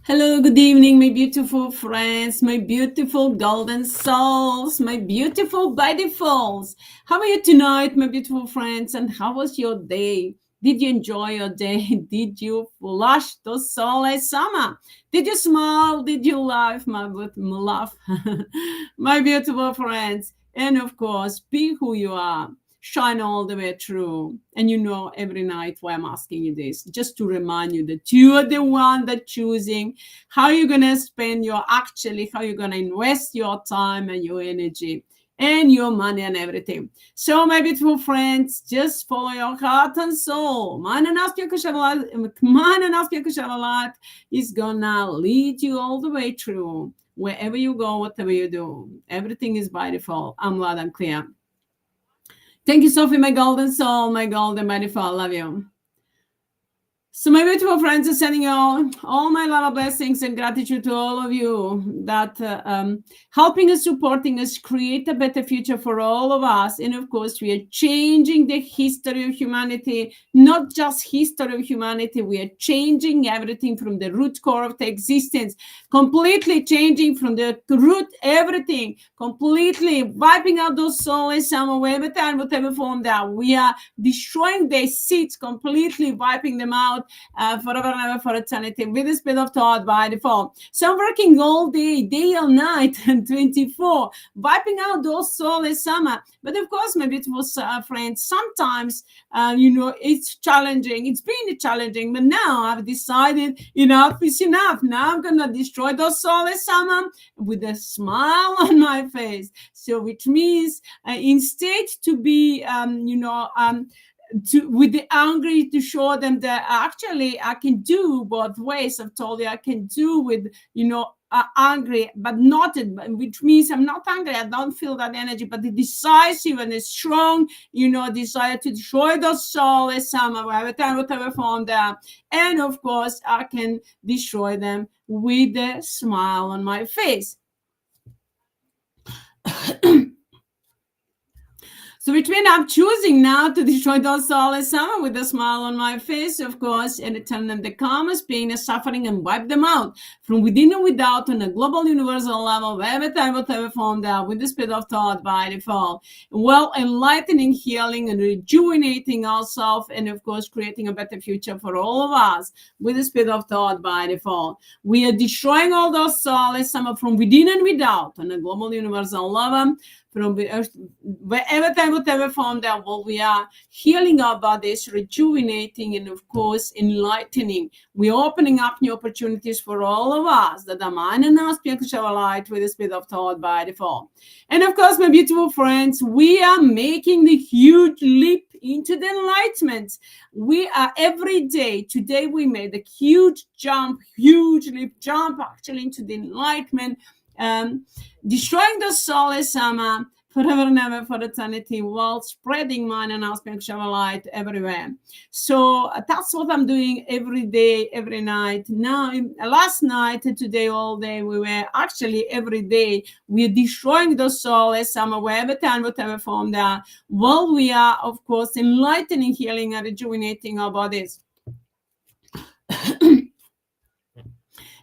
Hello, good evening, my beautiful friends, my beautiful golden souls, my beautiful beautifuls. How are you tonight, my beautiful friends? And how was your day? Did you enjoy your day? Did you flush the Souless Amma? Did you smile? Did you laugh? Laugh, my beautiful friends. And of course, be who you are. Shine all the way through. And you know, every night why I'm asking you this, just to remind you that you are the one that choosing how you're going to spend how you're going to invest your time and your energy and your money and everything. So, my beautiful friends, just follow your heart and soul. Mind and ask your light is gonna lead you all the way through. Wherever you go, whatever you do, everything is by default. I'm loud and clear. Thank you, Sophie, my golden soul, my golden by default. Love you. So my beautiful friends are sending you all my love, blessings, and gratitude to all of you that helping us, supporting us, create a better future for all of us. And of course, we are changing the history of humanity, not just history of humanity. We are changing everything from the root core of the existence, completely changing from the root everything, completely wiping out those souls some whatever time, whatever form that we are destroying their seeds, completely wiping them out forever and ever for eternity with the speed of thought by default. So I'm working all day and night and 24, wiping out those Souless Amma. But of course, my beautiful friends, sometimes, it's challenging. It's been challenging, but now I've decided enough is enough. Now I'm going to destroy those Souless Amma with a smile on my face. So which means instead to be, with the angry, to show them that actually I can do both ways. I've told you I can do with angry, but not, which means I'm not angry. I don't feel that energy, but the decisive and the strong, desire to destroy those Souless Amma, whatever form they are. And of course, I can destroy them with a smile on my face. So which means I'm choosing now to destroy those Souless Amma with a smile on my face, of course, and turn them the calmest pain and suffering and wipe them out from within and without on a global universal level, whatever form they are, with the speed of thought by default. Well, enlightening, healing, and rejuvenating ourselves, and of course, creating a better future for all of us with the speed of thought by default. We are destroying all those Souless Amma from within and without on a global universal level, from whatever form that we are healing our bodies, rejuvenating, and of course enlightening. We're opening up new opportunities for all of us that are mine and us, light with the speed of thought by default. And of course, my beautiful friends, we are making the huge leap into the enlightenment. We are every day. Today we made a huge leap jump actually into the enlightenment. Destroying the Souless Amma forever and ever for eternity, while spreading mine and spiritual light everywhere. So that's what I'm doing every day, every night. Now, last night and today, all day, we were actually every day, we're destroying the Souless Amma, wherever time, whatever form they are, while we are, of course, enlightening, healing, and rejuvenating our bodies.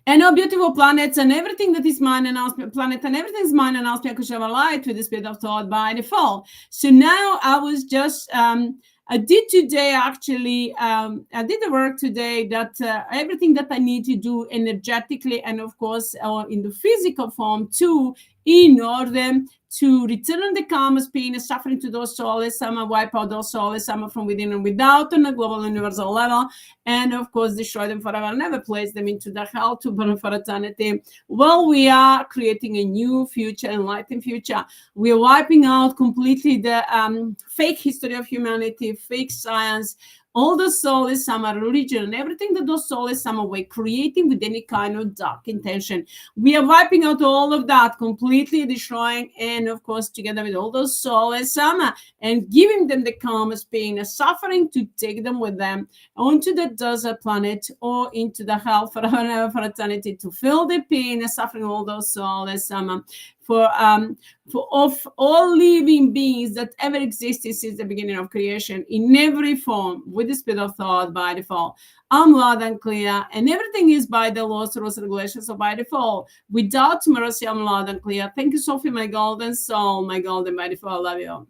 And our beautiful planets and everything that is mine and our planet and everything is mine and our light with the speed of thought by default. So now I was just I did today actually I did the work today that everything that I need to do energetically and of course in the physical form too, in order to return the calmest pain and suffering to those Souless Amma, wipe out those Souless Amma from within and without on a global universal level, and of course destroy them forever and never place them into the hell to burn for eternity. Well, we are creating a new future, enlightened future. We are wiping out completely the fake history of humanity, fake science, all the Souless Amma religion and everything that those Souless Amma were creating with any kind of dark intention. We are wiping out all of that, completely destroying, and of course, together with all those Souless Amma, and giving them the calmest pain and suffering to take them with them onto the desert planet or into the hell forever and ever for eternity to feel the pain and suffering all those Souless Amma of all living beings that ever existed since the beginning of creation, in every form, with the speed of thought by default. I'm loud and clear, and everything is by the laws, rules, and regulations, so by default. Without mercy, I'm loud and clear. Thank you, Sophie, my golden soul, my golden by default. I love you.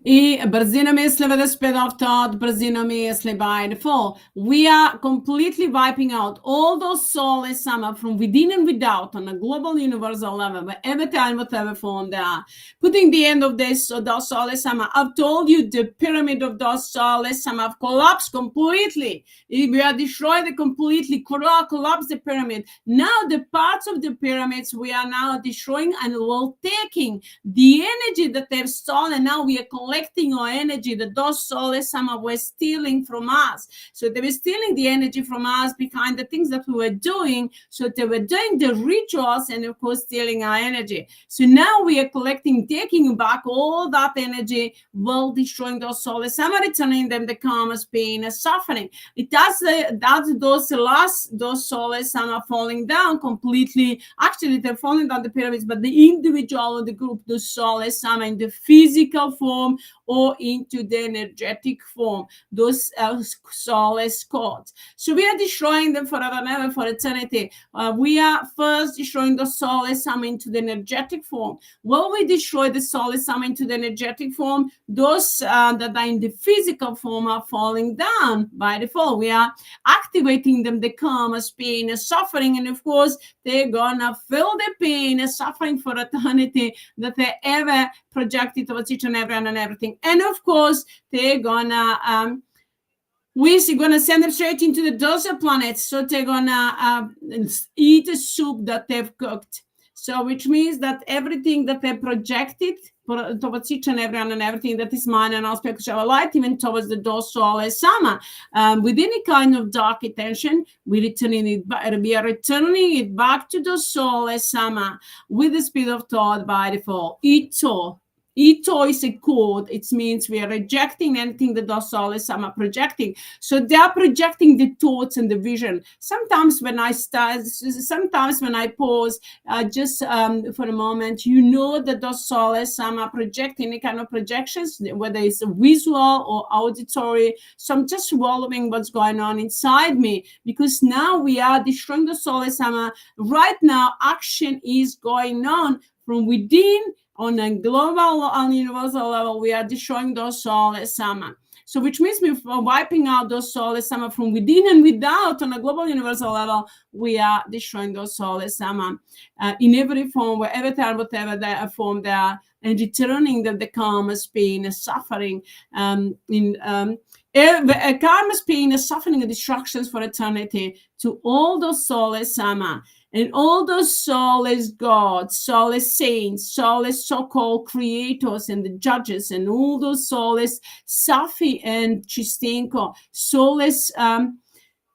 I brzina misli with the speed of thought, brzina misli by default. We are completely wiping out all those soulless Amma from within and without on a global universal level, wherever time, whatever form they are. Putting the end of this, so those soulless Amma, I've told you the pyramid of those soulless Amma have collapsed completely. We are destroying it completely, collapse the pyramid. Now the parts of the pyramids we are now destroying, and we're taking the energy that they've stolen. Now we are collecting our energy that those soulless Amma were stealing from us. So they were stealing the energy from us behind the things that we were doing. So they were doing the rituals and of course stealing our energy. So now we are collecting, taking back all that energy while destroying those soulless Amma, returning them the karma's pain and suffering. It does those soulless Amma falling down completely. Actually, they're falling down the pyramids, but the individual or the group, the soulless Amma in the physical form or into the energetic form, those soulless codes. So we are destroying them forever and ever, for eternity. We are first destroying the soulless Amma into the energetic form. While we destroy the soulless Amma into the energetic form, those that are in the physical form are falling down by default. We are activating them, the karma's pain and suffering, and of course they're gonna feel the pain and suffering for eternity that they ever projected towards each and everyone and everything. And of course they're gonna we're gonna send them straight into the desert planets, so they're gonna eat the soup that they've cooked. So which means that everything that they projected towards each and everyone and everything that is mine and aspect of our light, even towards the dos soulless Amma, with any kind of dark intention, we are returning it back to the soulless Amma with the speed of thought by default. Ito is a code. It means we are rejecting anything that the soulless Amma projecting. So they are projecting the thoughts and the vision. Sometimes when I pause, just for a moment, you know that the soulless Amma project any kind of projections, whether it's visual or auditory. So I'm just swallowing what's going on inside me, because now we are destroying the soulless Amma. Right now, action is going on from within. On a global and universal level, we are destroying those soulless Amma. So which means we're wiping out those soulless Amma from within and without. On a global universal level, we are destroying those soulless Amma in every form, whatever form they are, and returning them the karma's pain and suffering karma's pain and suffering and destructions for eternity to all those soulless Amma. And all those soulless gods, soulless saints, soulless so-called creators and the judges, and all those soulless SOPHIE and Chistenko, soulless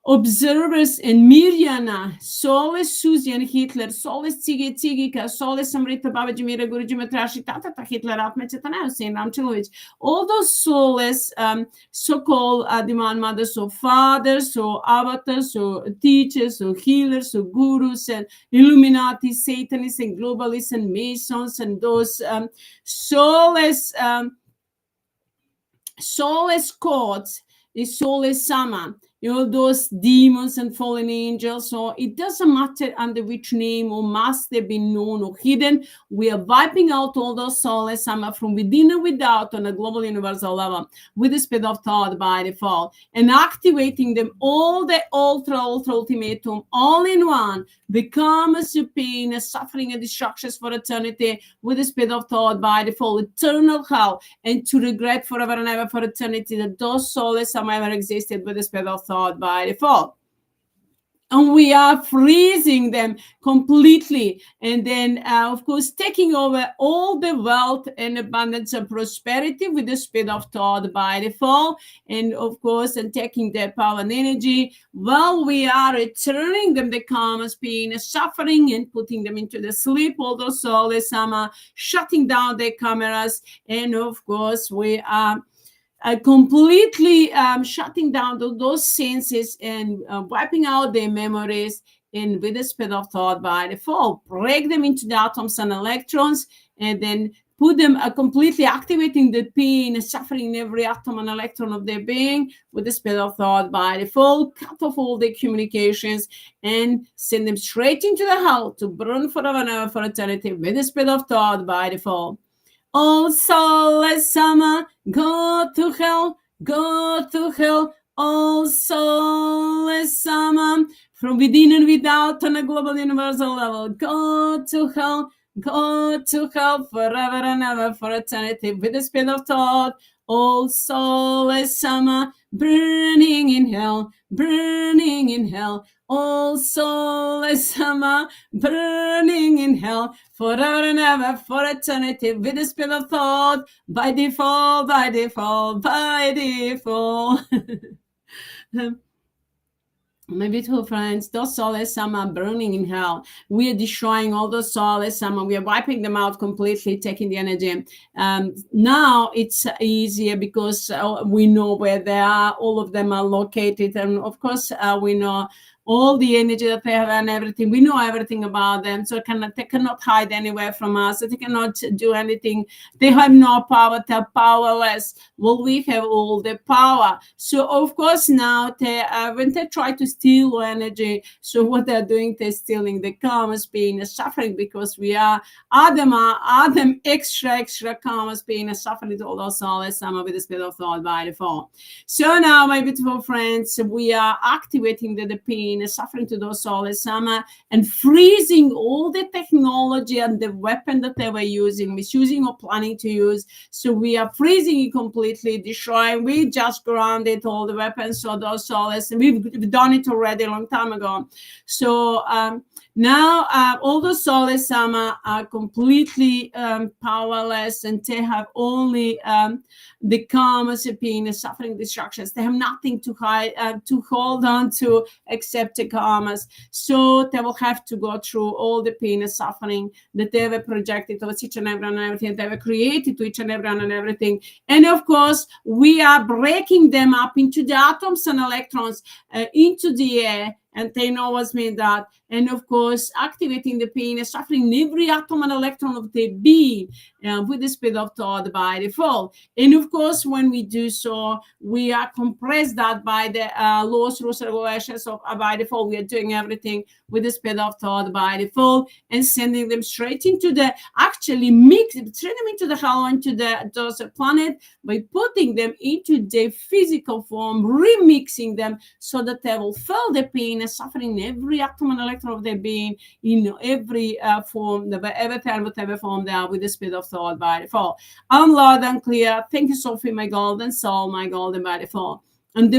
observers and Mirjana, soulless Susie and Hitler, soulless Cigi, soulless Amrita Babaji Mira Guruji Matrashi Tata Hitler Atmechetana Hussein Ramchalovich, all those soulless so-called demand mothers, so fathers, so avatars, so teachers, so healers, so gurus, and Illuminati, Satanists, and globalists, and Masons, and those soulless courts, the soulless Amma, those demons and fallen angels. So it doesn't matter under which name or must they be known or hidden. We are wiping out all those soulless Amma from within and without on a global universal level with the speed of thought by default, and activating them all the ultra ultimatum all in one, the karma's pain and suffering and destructions for eternity with the speed of thought by default, eternal hell, and to regret forever and ever for eternity that those soulless Amma ever existed with the speed of thought by default. and we are freezing them completely, and then of course taking over all the wealth and abundance and prosperity with the speed of thought by default, and of course and taking their power and energy while we are returning them the karma's pain suffering and putting them into the sleep, all those Souless Amma, shutting down their cameras, and of course we are completely shutting down those senses and wiping out their memories, and with the speed of thought by default, break them into the atoms and electrons, and then put them completely activating the pain, suffering in every atom and electron of their being with the speed of thought by default, cut off all their communications, and send them straight into the hell to burn forever and ever for eternity with the speed of thought by default. Oh, Souless Amma, go to hell, go to hell. Oh, Souless Amma, from within and without on a global universal level, go to hell forever and ever for eternity with the speed of thought. Oh, Souless Amma, burning in hell, burning in hell. Oh, Souless Amma, burning in hell forever and ever for eternity with the speed of thought by default, by default, by default. My beautiful friends, those Souless Amma burning in hell. We are destroying all those Souless Amma. We are wiping them out completely, taking the energy. Now it's easier because we know where they are. All of them are located. And of course, we know all the energy that they have and everything. We know everything about them. So they cannot hide anywhere from us. They cannot do anything. They have no power. They're powerless. Well, we have all the power. So of course now when they try to steal energy, so what they're doing, they're stealing the karma's pain and suffering, because we are Adam extra karma's pain and suffering, all those Souless Amma with the speed of thought by default. So now, my beautiful friends, we are activating the pain and suffering to those Souless Amma and freezing all the technology and the weapon that they were using, misusing or planning to use. So we are freezing it completely, destroying. We just grounded all the weapons. So those Souless, we've done it already a long time ago. So now all the Souless Amma are completely powerless, and they have only the karma's pain, suffering, distractions. They have nothing to hide, to hold on to except the karmas. So they will have to go through all the pain and suffering that they have projected towards each and everyone and everything. They have created to each and everyone and everything. And of course, we are breaking them up into the atoms and electrons, into the air. And they know what's mean that. And of course, activating the pain and suffering in every atom and electron of the being with the speed of thought by default. And of course, when we do so, we are compressed that by the laws, rules, regulations of by default. We are doing everything with the speed of thought by default and sending them straight into the, actually turn them into the hell, into those planet by putting them into the physical form, remixing them so that they will feel the pain and suffering in every atom and electron of their being, in every form, whatever form they are, with the speed of thought by default. I'm loud and clear. Thank you, Sophie, my golden soul, my golden by default. And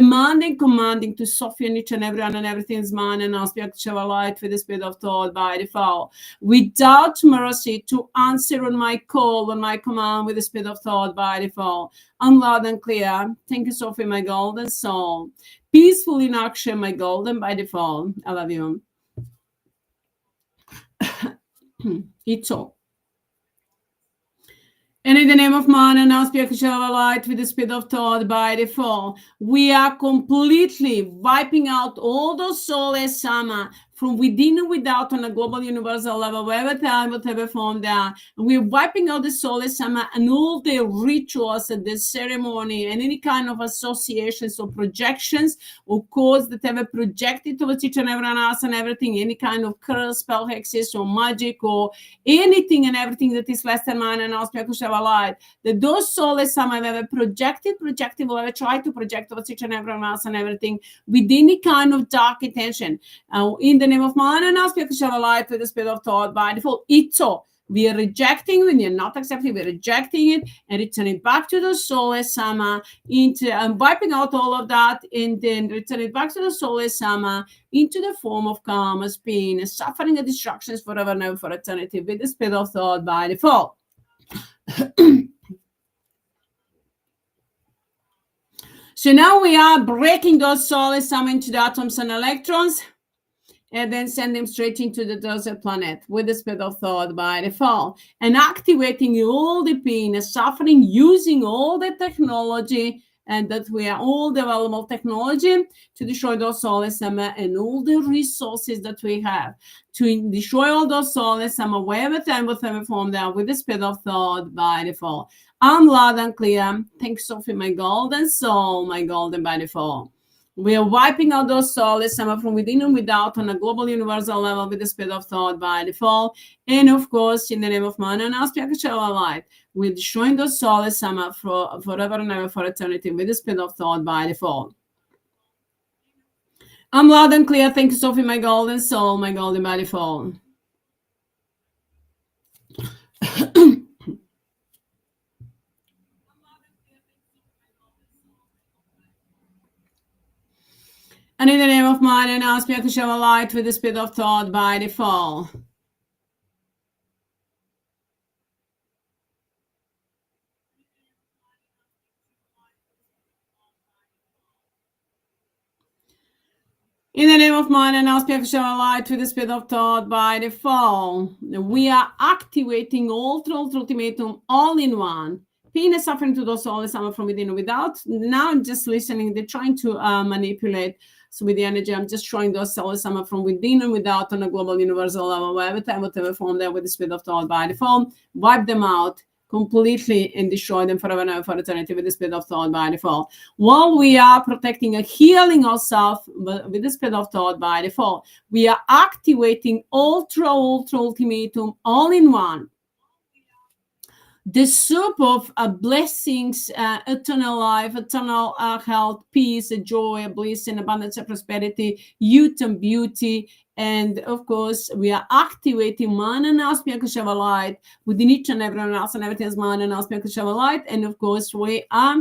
commanding to Sophie and each and everyone and everything is mine, and ask you to show a light with the speed of thought by default, without mercy, to answer on my call, on my command with the speed of thought by default. I'm loud and clear. Thank you, Sophie, my golden soul. Peaceful in action, my golden by default. I love you. It's all. And in the name of man, and now speak a light with the speed of thought by default, we are completely wiping out all those Souless Amma from within and without on a global universal level, wherever time, whatever form they are. We're wiping out the Souless Amma and all the rituals and the ceremony and any kind of associations or projections or cause that ever projected towards each and everyone else and everything, any kind of curse, spell, hexes, or magic, or anything and everything that is less than mine and else, light, that those Souless Amma have ever projected, or ever tried to project towards each and everyone else and everything with any kind of dark intention. In the name of man and ask you to share a light with the speed of thought by default. It's so. We are rejecting when you're not accepting, we're rejecting it and return it back to the Souless Amma, into wiping out all of that, and then return it back to the Souless Amma into the form of karmas, pain, suffering, and destructions forever and ever for eternity with the speed of thought by default. So now we are breaking those Souless Amma into the atoms and electrons, and then send them straight into the desert planet with the speed of thought by default, and activating all the pain and suffering using all the technology, and that we are all developable technology to destroy those Souless Amma and all the resources that we have to destroy all those Souless Amma wherever time, whatever form they are, with the speed of thought by default. I'm loud and clear. Thanks, Sophie, my golden soul, my golden by default. We are wiping out those Souless Amma from within and without on a global universal level with the speed of thought by default. And of course, in the name of Mana and Aspect-Shower Light, we're destroying those Souless Amma for forever and ever for eternity with the speed of thought by default. I'm loud and clear. Thank you, Sophie, my golden soul, my golden by default. And in the name of Mind and ask me to show a light with the speed of thought by default. In the name of Mind and ask me to show a light with the speed of thought by default. We are activating ultimatum all in one. Pain and suffering to those Souless Amma from within and without. Now I'm just listening. They're trying to manipulate. So with the energy, I'm just showing those Souless Amma from within and without on a global universal level, whatever form there with the speed of thought by default. Wipe them out completely and destroy them forever and ever for eternity with the speed of thought by default. While we are protecting and healing ourselves with the speed of thought by default, we are activating ultimatum all in one. The soup of blessings, eternal life, eternal health, peace, joy, bliss, and abundance and prosperity, youth and beauty. And of course, we are activating Mana and Aspect-Shower Light within each and everyone else, and everything is Mana and Aspect-Shower Light. And of course, we are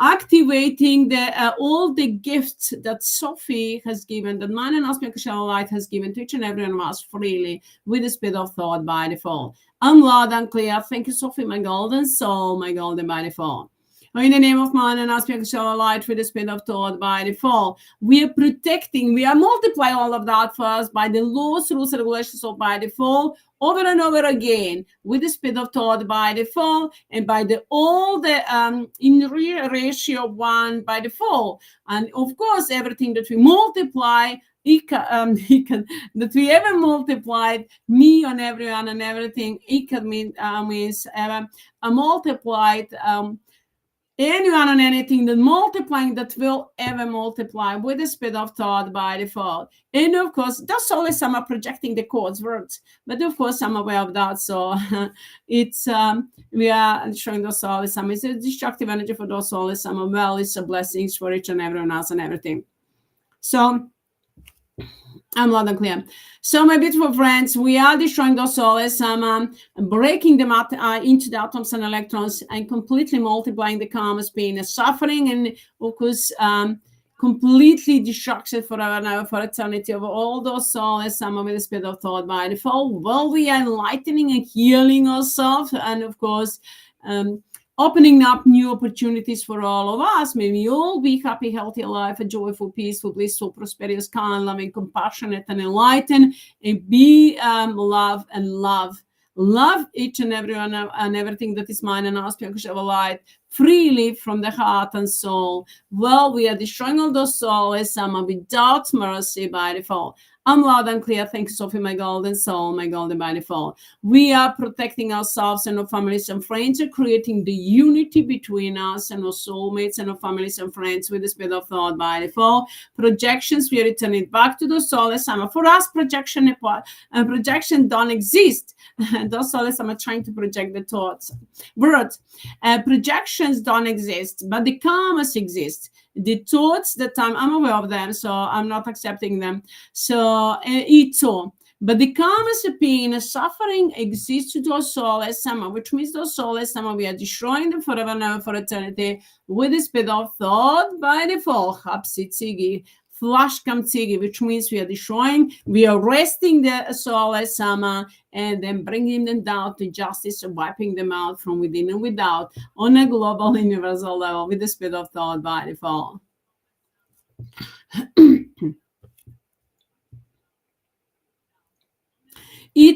activating all the gifts that Sophie has given, that Mana and Aspect-Shower Light has given to each and every one of us freely with the speed of thought by default. I'm loud and clear. Thank you, Sophie, my golden soul, my golden by default. In the name of Mana and Aspect-Shower Light with the speed of thought by default, we are protecting, we are multiplying all of that first by the laws, rules, and regulations of by default, over and over again with the speed of thought by default, and by all the in ratio of 1 by default. And of course, everything that we multiply, that we ever multiplied, me on everyone and everything, means ever multiplied anyone and anything, that multiplying that will ever multiply with the speed of thought by default. And of course, that's always some projecting the codes words, but of course I'm aware of that. So it's we are showing those Souless Amma. It's a destructive energy for those Souless Amma. Well, it's a blessing for each and everyone else and everything. So I'm loud and clear. So my beautiful friends, we are destroying those Souless Amma, breaking them up into the atoms and electrons, and completely multiplying the karmas, pain, and suffering, and of course, completely destruction forever and ever for eternity of all those Souless Amma with the speed of thought by default. Well, we are enlightening and healing ourselves, and of course, opening up new opportunities for all of us. May we all be happy, healthy, alive, a joyful, peaceful, blissful, prosperous, kind, loving, compassionate, and enlightened, and be love and love each and everyone and everything that is mine and Aspect-Shower Light freely from the heart and soul. Well, we are destroying all those Souless Amma without mercy by default. I'm loud and clear. Thank you, Sophie, my golden soul, my golden by default. We are protecting ourselves and our families and friends, and creating the unity between us and our soulmates and our families and friends with the speed of thought by default. Projections, we are returning back to the Souless Amma. For us, projection don't exist. Those Souless Amma trying to project the thoughts. Words. Projections don't exist, but the karmas exist. The thoughts that I'm aware of them, so I'm not accepting them. So it's all. But the karma's pain, suffering exists to our Souless Amma, which means the Souless Amma, we are destroying them forever and ever for eternity with the speed of thought by default. Cigi, flash come Cigi, which means we are destroying, we are arresting the Souless Amma and then bringing them down to justice and wiping them out from within and without on a global universal level with the speed of thought by default.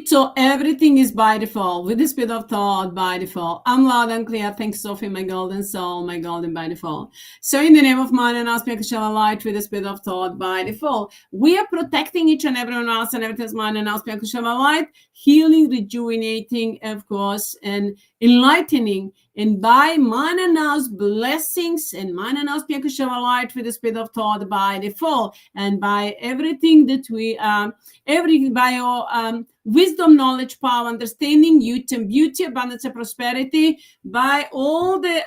So everything is by default with the speed of thought by default. I'm loud and clear. Thanks, Sophie, my golden soul, my golden by default. So in the name of mind and aspect shall light with the speed of thought by default. We are protecting each and everyone else and everything's mind and aspect shall light, healing, rejuvenating, of course, and enlightening. And by mind and now's blessings and mind and aspect shall light with the speed of thought by default. And by everything that we by your wisdom, knowledge, power, understanding, youth and beauty, abundance and prosperity, by all the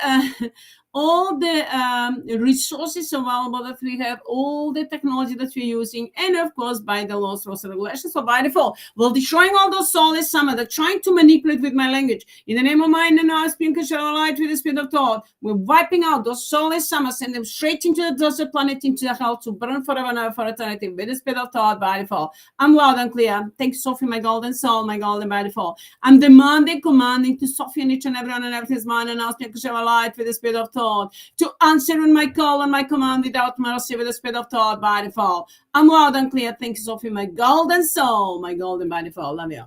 resources available that we have, all the technology that we're using, and of course by the laws, rules, and regulations. So by default, we're destroying all those Souless Amma that are trying to manipulate with my language. In the name of mind and now, speaking light with the speed of thought, we're wiping out those Souless Amma, send them straight into the desert planet, into the hell to burn forever and ever for eternity with the speed of thought by default. I'm loud and clear. Thanks, Sophie, my golden soul, my golden by default. I'm demanding, commanding to Sophie and each and everyone and everything's mind and now, speaking light with the speed of thought. To answer on my call and my command without mercy with the speed of thought by default. I'm loud and clear. Thank you, Sophie, my golden soul, my golden by default. Love you.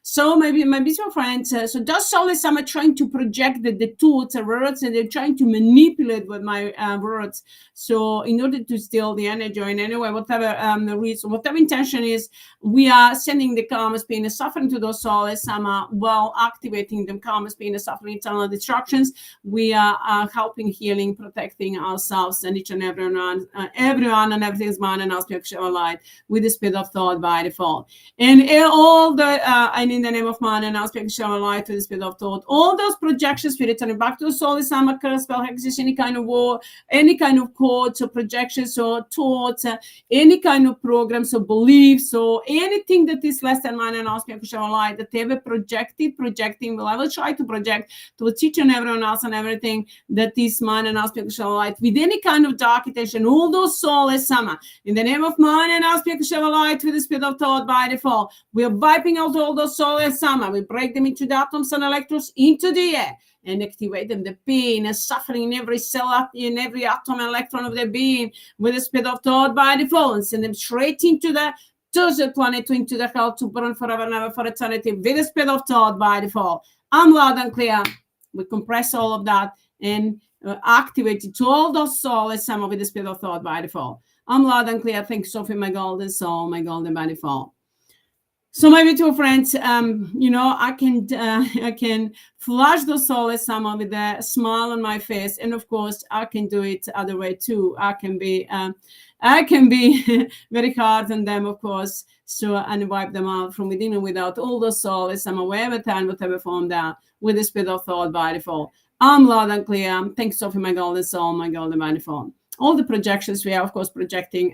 So maybe my beautiful friends, so those Souless Amma trying to project the thoughts and words, and they're trying to manipulate with my words. So in order to steal the energy, or in any way, whatever reason, whatever intention is, we are sending the karma's pain and suffering to those Souless Amma while activating them karma's pain and suffering, internal destructions. We are helping, healing, protecting ourselves and each and everyone and everything's mind and aspect of light with the speed of thought by default. And all the in the name of man and aspect shall light with the speed of thought. All those projections, we return back to the Souless Amma, curse, spell, hexes, any kind of war, any kind of codes or projections or thoughts, any kind of programs or beliefs or anything that is less than man and aspect shall light that they ever projecting, will ever try to project to each and everyone else and everything that is man and aspect shall light with any kind of dark intention. All those Souless Amma in the name of man and aspect shall light with the speed of thought by default. We are wiping out all those Souless Amma. We break them into the atoms and electrons into the air and activate them, the pain and suffering in every cell, in every atom and electron of their being with the speed of thought by default, and send them straight into the desert planet, into the hell to burn forever and ever for eternity with the speed of thought by default. I'm loud and clear. We compress all of that and activate it to all those Souless Amma with the speed of thought by default. I'm loud and clear. Thank you, Sophie, my golden soul, my golden by default. So my beautiful friends, I can flash the Souless Amma with a smile on my face, and of course I can do it other way too. I can be very hard on them, of course, so and wipe them out from within and without. All the Souless Amma, wherever time, whatever form down with the speed of thought by default. I'm loud and clear. Thanks, Sophie, my golden soul, my golden by default. All the projections we are, of course, projecting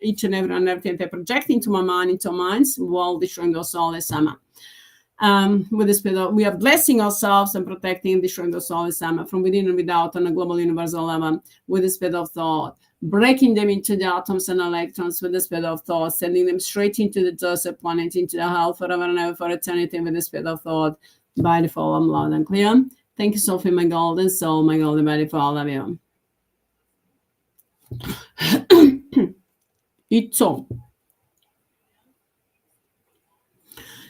each and every and everything they're projecting to my mind, into our minds, while destroying those Souless Amma. With the spirit of, we are blessing ourselves and protecting and destroying those Souless Amma from within and without on a global universal level with the spirit of thought, breaking them into the atoms and electrons with the spirit of thought, sending them straight into the desert planet, into the hell forever and ever for eternity with the spirit of thought. By default, I'm loud and clear. Thank you, Sophie, my golden soul, my golden by default. Love you. It's so.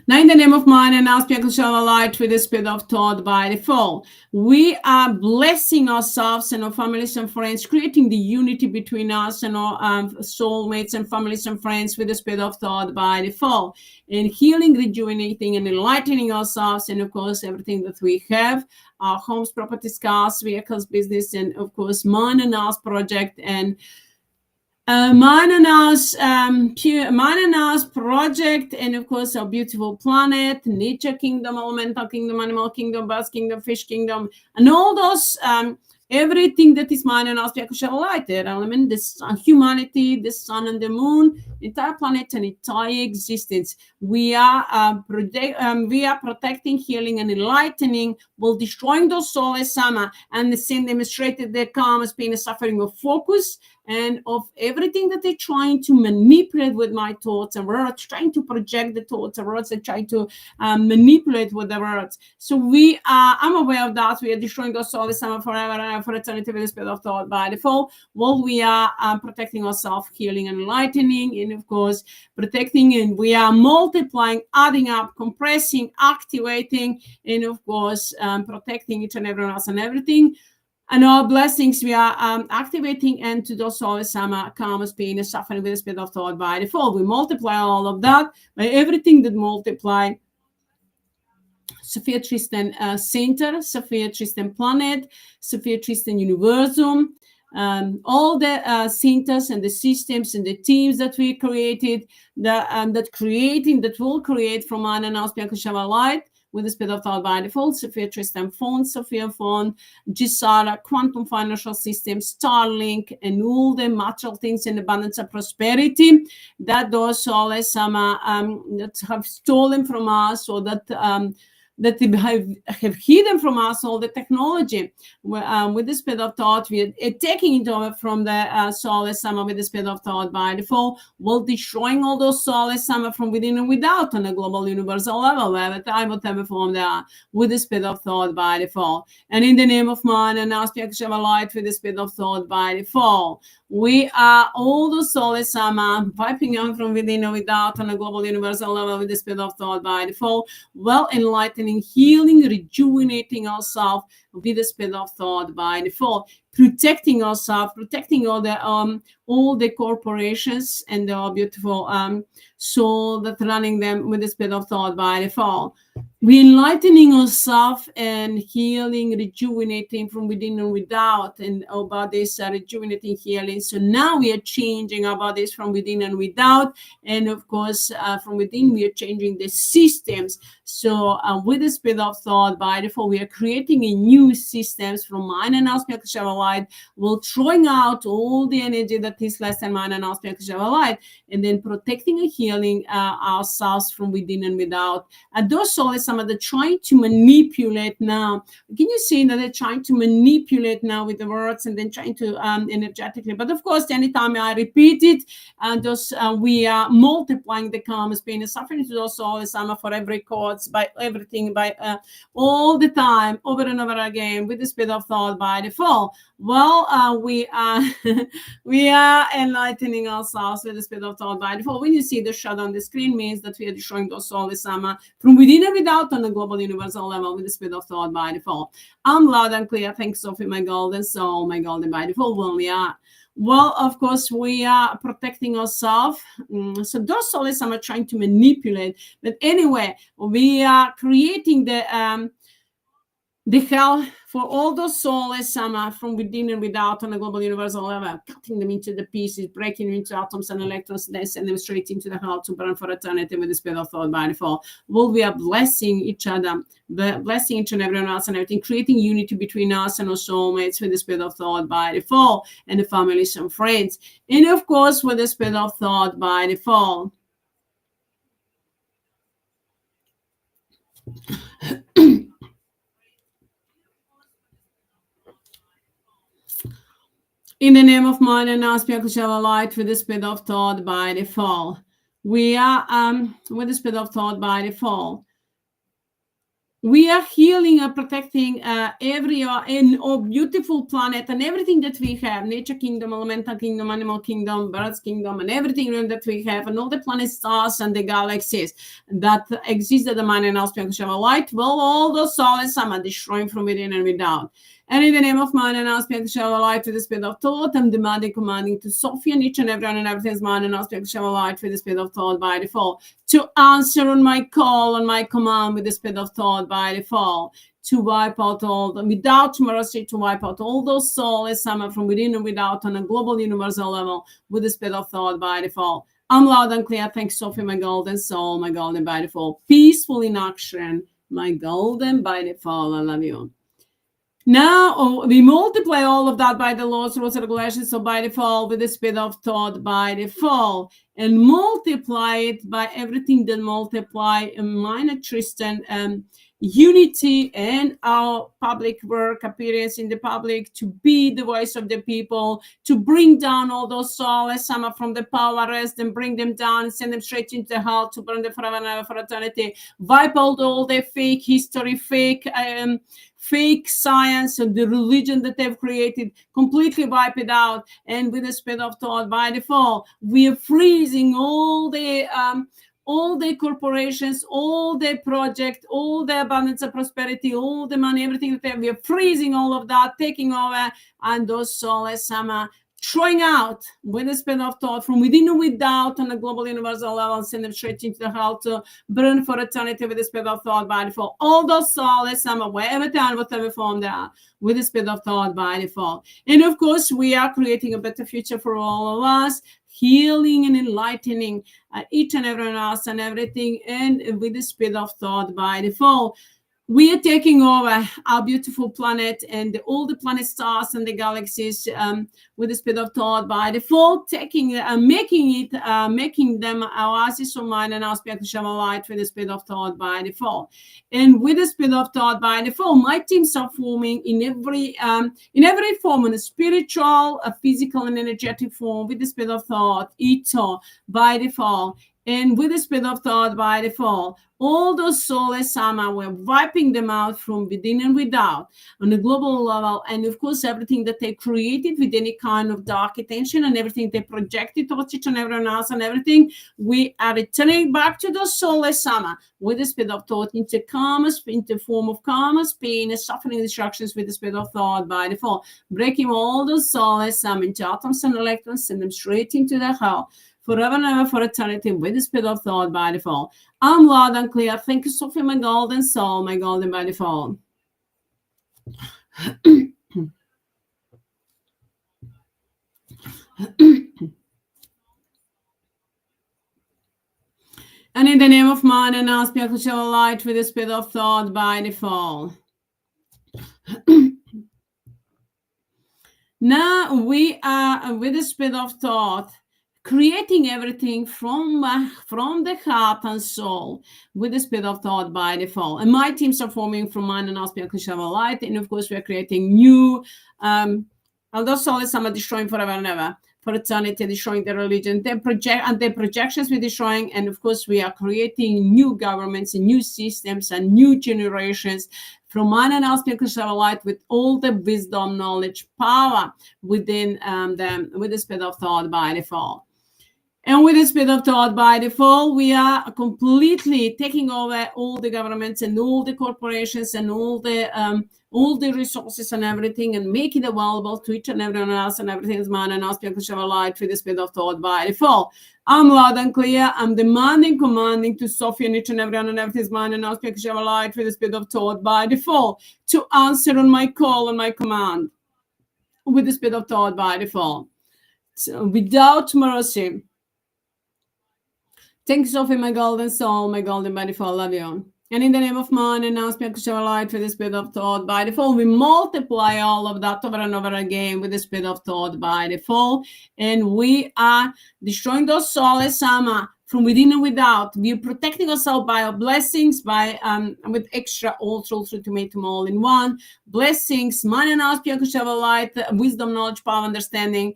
Now, in the name of mind and aspect shall light with the speed of thought by default. We are blessing ourselves and our families and friends, creating the unity between us and our soulmates and families and friends with the speed of thought by default, and healing, rejuvenating, and enlightening ourselves, and of course everything that we have, our homes, properties, cars, vehicles, business, and of course Mind and Us project and Mind and Us project, and of course our beautiful planet, nature kingdom, elemental kingdom, animal kingdom, birds kingdom, fish kingdom, and all those everything that is mine and aspect of light, the element, the sun, humanity, the sun and the moon, entire planet and entire existence. We are protecting, healing, and enlightening while destroying those Souless Amma, and the same demonstrated the calm, pain, and suffering of focus and of everything that they're trying to manipulate with my thoughts and words, trying to project the thoughts and words, and trying to manipulate with the words. So I'm aware of that. We are destroying those Souless Amma forever and for eternity with the spirit of thought by default. While we are protecting ourselves, healing and enlightening, and of course protecting, and we are multiplying, adding up, compressing, activating, and of course protecting each and everyone else and everything. And all blessings we are activating into those Souless Amma, karmas, pain, and suffering with the spirit of thought by default. We multiply all of that by everything that multiply. Sophia Tristan Center, Sophia Tristan Planet, Sophia Tristan Universum, all the centers and the systems and the teams that we created, that will create from unannounced Bianca light with the spirit of thought by default, Sophia Tristan Phone, Sophia Phone, Gisara, Quantum Financial Systems, Starlink, and all the material things in abundance and prosperity that those Souless Amma that have stolen from us, or that that have hidden from us all the technology. With the spirit of thought, we are taking it over from the Souless Amma with the spirit of thought by default, while destroying all those Souless Amma from within and without on a global universal level, wherever time, whatever form they are, with the spirit of thought by default. And in the name of man and aspect of light with the spirit of thought by default, we are all the Souless Amma piping on from within and without on a global universal level with the spirit of thought by default, well enlightening, healing, rejuvenating ourselves with the spirit of thought by default, protecting ourselves, protecting all the corporations and the beautiful soul that running them with the spirit of thought by default. We enlightening ourselves and healing, rejuvenating from within and without, and our bodies are rejuvenating, healing. So now we are changing our bodies from within and without, and of course from within we are changing the systems. So with the spirit of thought by default, we are creating a new systems from mind and aspect of light. We're throwing out all the energy that is less than mind and aspect of light, and then protecting and healing ourselves from within and without. And those Souless Amma, they're trying to manipulate now. Can you see that they're trying to manipulate now with the words, and then trying to energetically? But of course, anytime I repeat it, we are multiplying the karmas, pain, and suffering to those Souless Amma for every cause, by everything, by all the time, over and over again, with the spirit of thought by default. Well, we are we are enlightening ourselves with the spirit of thought by default. When you see the shadow on the screen, means that we are destroying those Souless Amma from within and without on the global universal level with the spirit of thought by default. I'm loud and clear. Thanks, Sophie, my golden soul, my golden by default. Well, of course, we are protecting ourselves. So those Souless Amma are trying to manipulate. But anyway, we are creating the hell for all those Souless Amma from within and without on a global universal level, cutting them into the pieces, breaking them into atoms and electrons, then send them straight into the hell to burn for eternity with the spirit of thought by default. Well, we are blessing each other, blessing each and everyone else and everything, creating unity between us and our soulmates with the spirit of thought by default, and the families and friends, and of course with the spirit of thought by default. In the name of mind and aspect of light with the spirit of thought by default. We are with the spirit of thought by default. We are healing and protecting every in our beautiful planet and everything that we have, nature kingdom, elemental kingdom, animal kingdom, birds kingdom, and everything that we have, and all the planets, stars, and the galaxies that exist at the mind and aspect of light. Well, all those Souless Amma destroying from within and without. And in the name of mind and aspect of light with the spirit of thought, I'm demanding, commanding to Sophie and each and everyone and everything's mind and aspect of light with the spirit of thought by default, to answer on my call, on my command with the spirit of thought by default, to wipe out all, without mercy, to wipe out all those Souless Amma from within and without on a global universal level with the spirit of thought by default. I'm loud and clear. Thanks, Sophie, my golden soul, my golden by default. Peaceful in action, my golden by default. I love you. Now we multiply all of that by the laws, rules, and regulations, so by default, with the speed of thought by default, and multiply it by everything that multiply minor Tristan unity and our public work appearance in the public, to be the voice of the people, to bring down all those Souless Amma from the power rest and bring them down and send them straight into the hell to burn them forever and ever for eternity. Wipe out all the fake history, fake science and the religion that they've created, completely wipe it out. And with the speed of thought by default, we are freezing all the corporations, all the project, all the abundance of prosperity, all the money, everything that they have. We are freezing all of that, taking over, and those Souless Amma throwing out with the speed of thought from within and without on a global universal level, and send them straight into the hell to burn for eternity with the speed of thought by default. All those Souless Amma, wherever they are, whatever form they are, with the speed of thought by default. And of course, we are creating a better future for all of us, healing and enlightening each and everyone else and everything, and with the speed of thought by default. We are taking over our beautiful planet and all the planet stars and the galaxies with the speed of thought by default, making them our oasis of mind and our spiritual light with the speed of thought by default. And with the speed of thought by default, my teams are forming in every form, in a spiritual, a physical, and energetic form with the speed of thought, HEATRT by default. And with the speed of thought by default, all those Souless Amma, we're wiping them out from within and without on a global level. And of course, everything that they created with any kind of dark intention and everything they projected towards each and everyone else and everything, we are returning back to those Souless Amma with the speed of thought into karma, into form of karma, pain, suffering, destructions with the speed of thought by default, breaking all those Souless Amma into atoms and electrons, send them straight into the hell forever and ever for eternity with the speed of thought by default. I'm loud and clear. Thank you, Sophie, my golden soul, my golden by default. And in the name of mind and our spiritual light with the speed of thought by default. Now we are with the speed of thought, creating everything from the heart and soul with the speed of thought by default. And my teams are forming from mind and our spiritual light. And of course, we are creating new, although Souless Amma destroying forever and ever, for eternity, destroying the religion, their projections we're destroying. And of course, we are creating new governments and new systems and new generations from mind and our spiritual light with all the wisdom, knowledge, power within them with the speed of thought by default. And with the speed of thought by default, we are completely taking over all the governments and all the corporations and all the resources and everything, and make it available to each and everyone else, and everything is mine and our spiritual light with the speed of thought by default. I'm loud and clear. I'm demanding, commanding to Sophie and each and everyone and everything is mine and our spiritual light with the speed of thought by default to answer on my call and my command with the speed of thought by default. So without mercy. Thank you, Sophie, my golden soul, my golden by default. Love you. And in the name of mind and now spiritual light with the speed of thought by default, we multiply all of that over and over again with the speed of thought by default. And we are destroying those Souless Amma from within and without. We are protecting ourselves by our blessings, by with extra ultra ultimatum all in one. Blessings, mind and our spiritual light, wisdom, knowledge, power, understanding,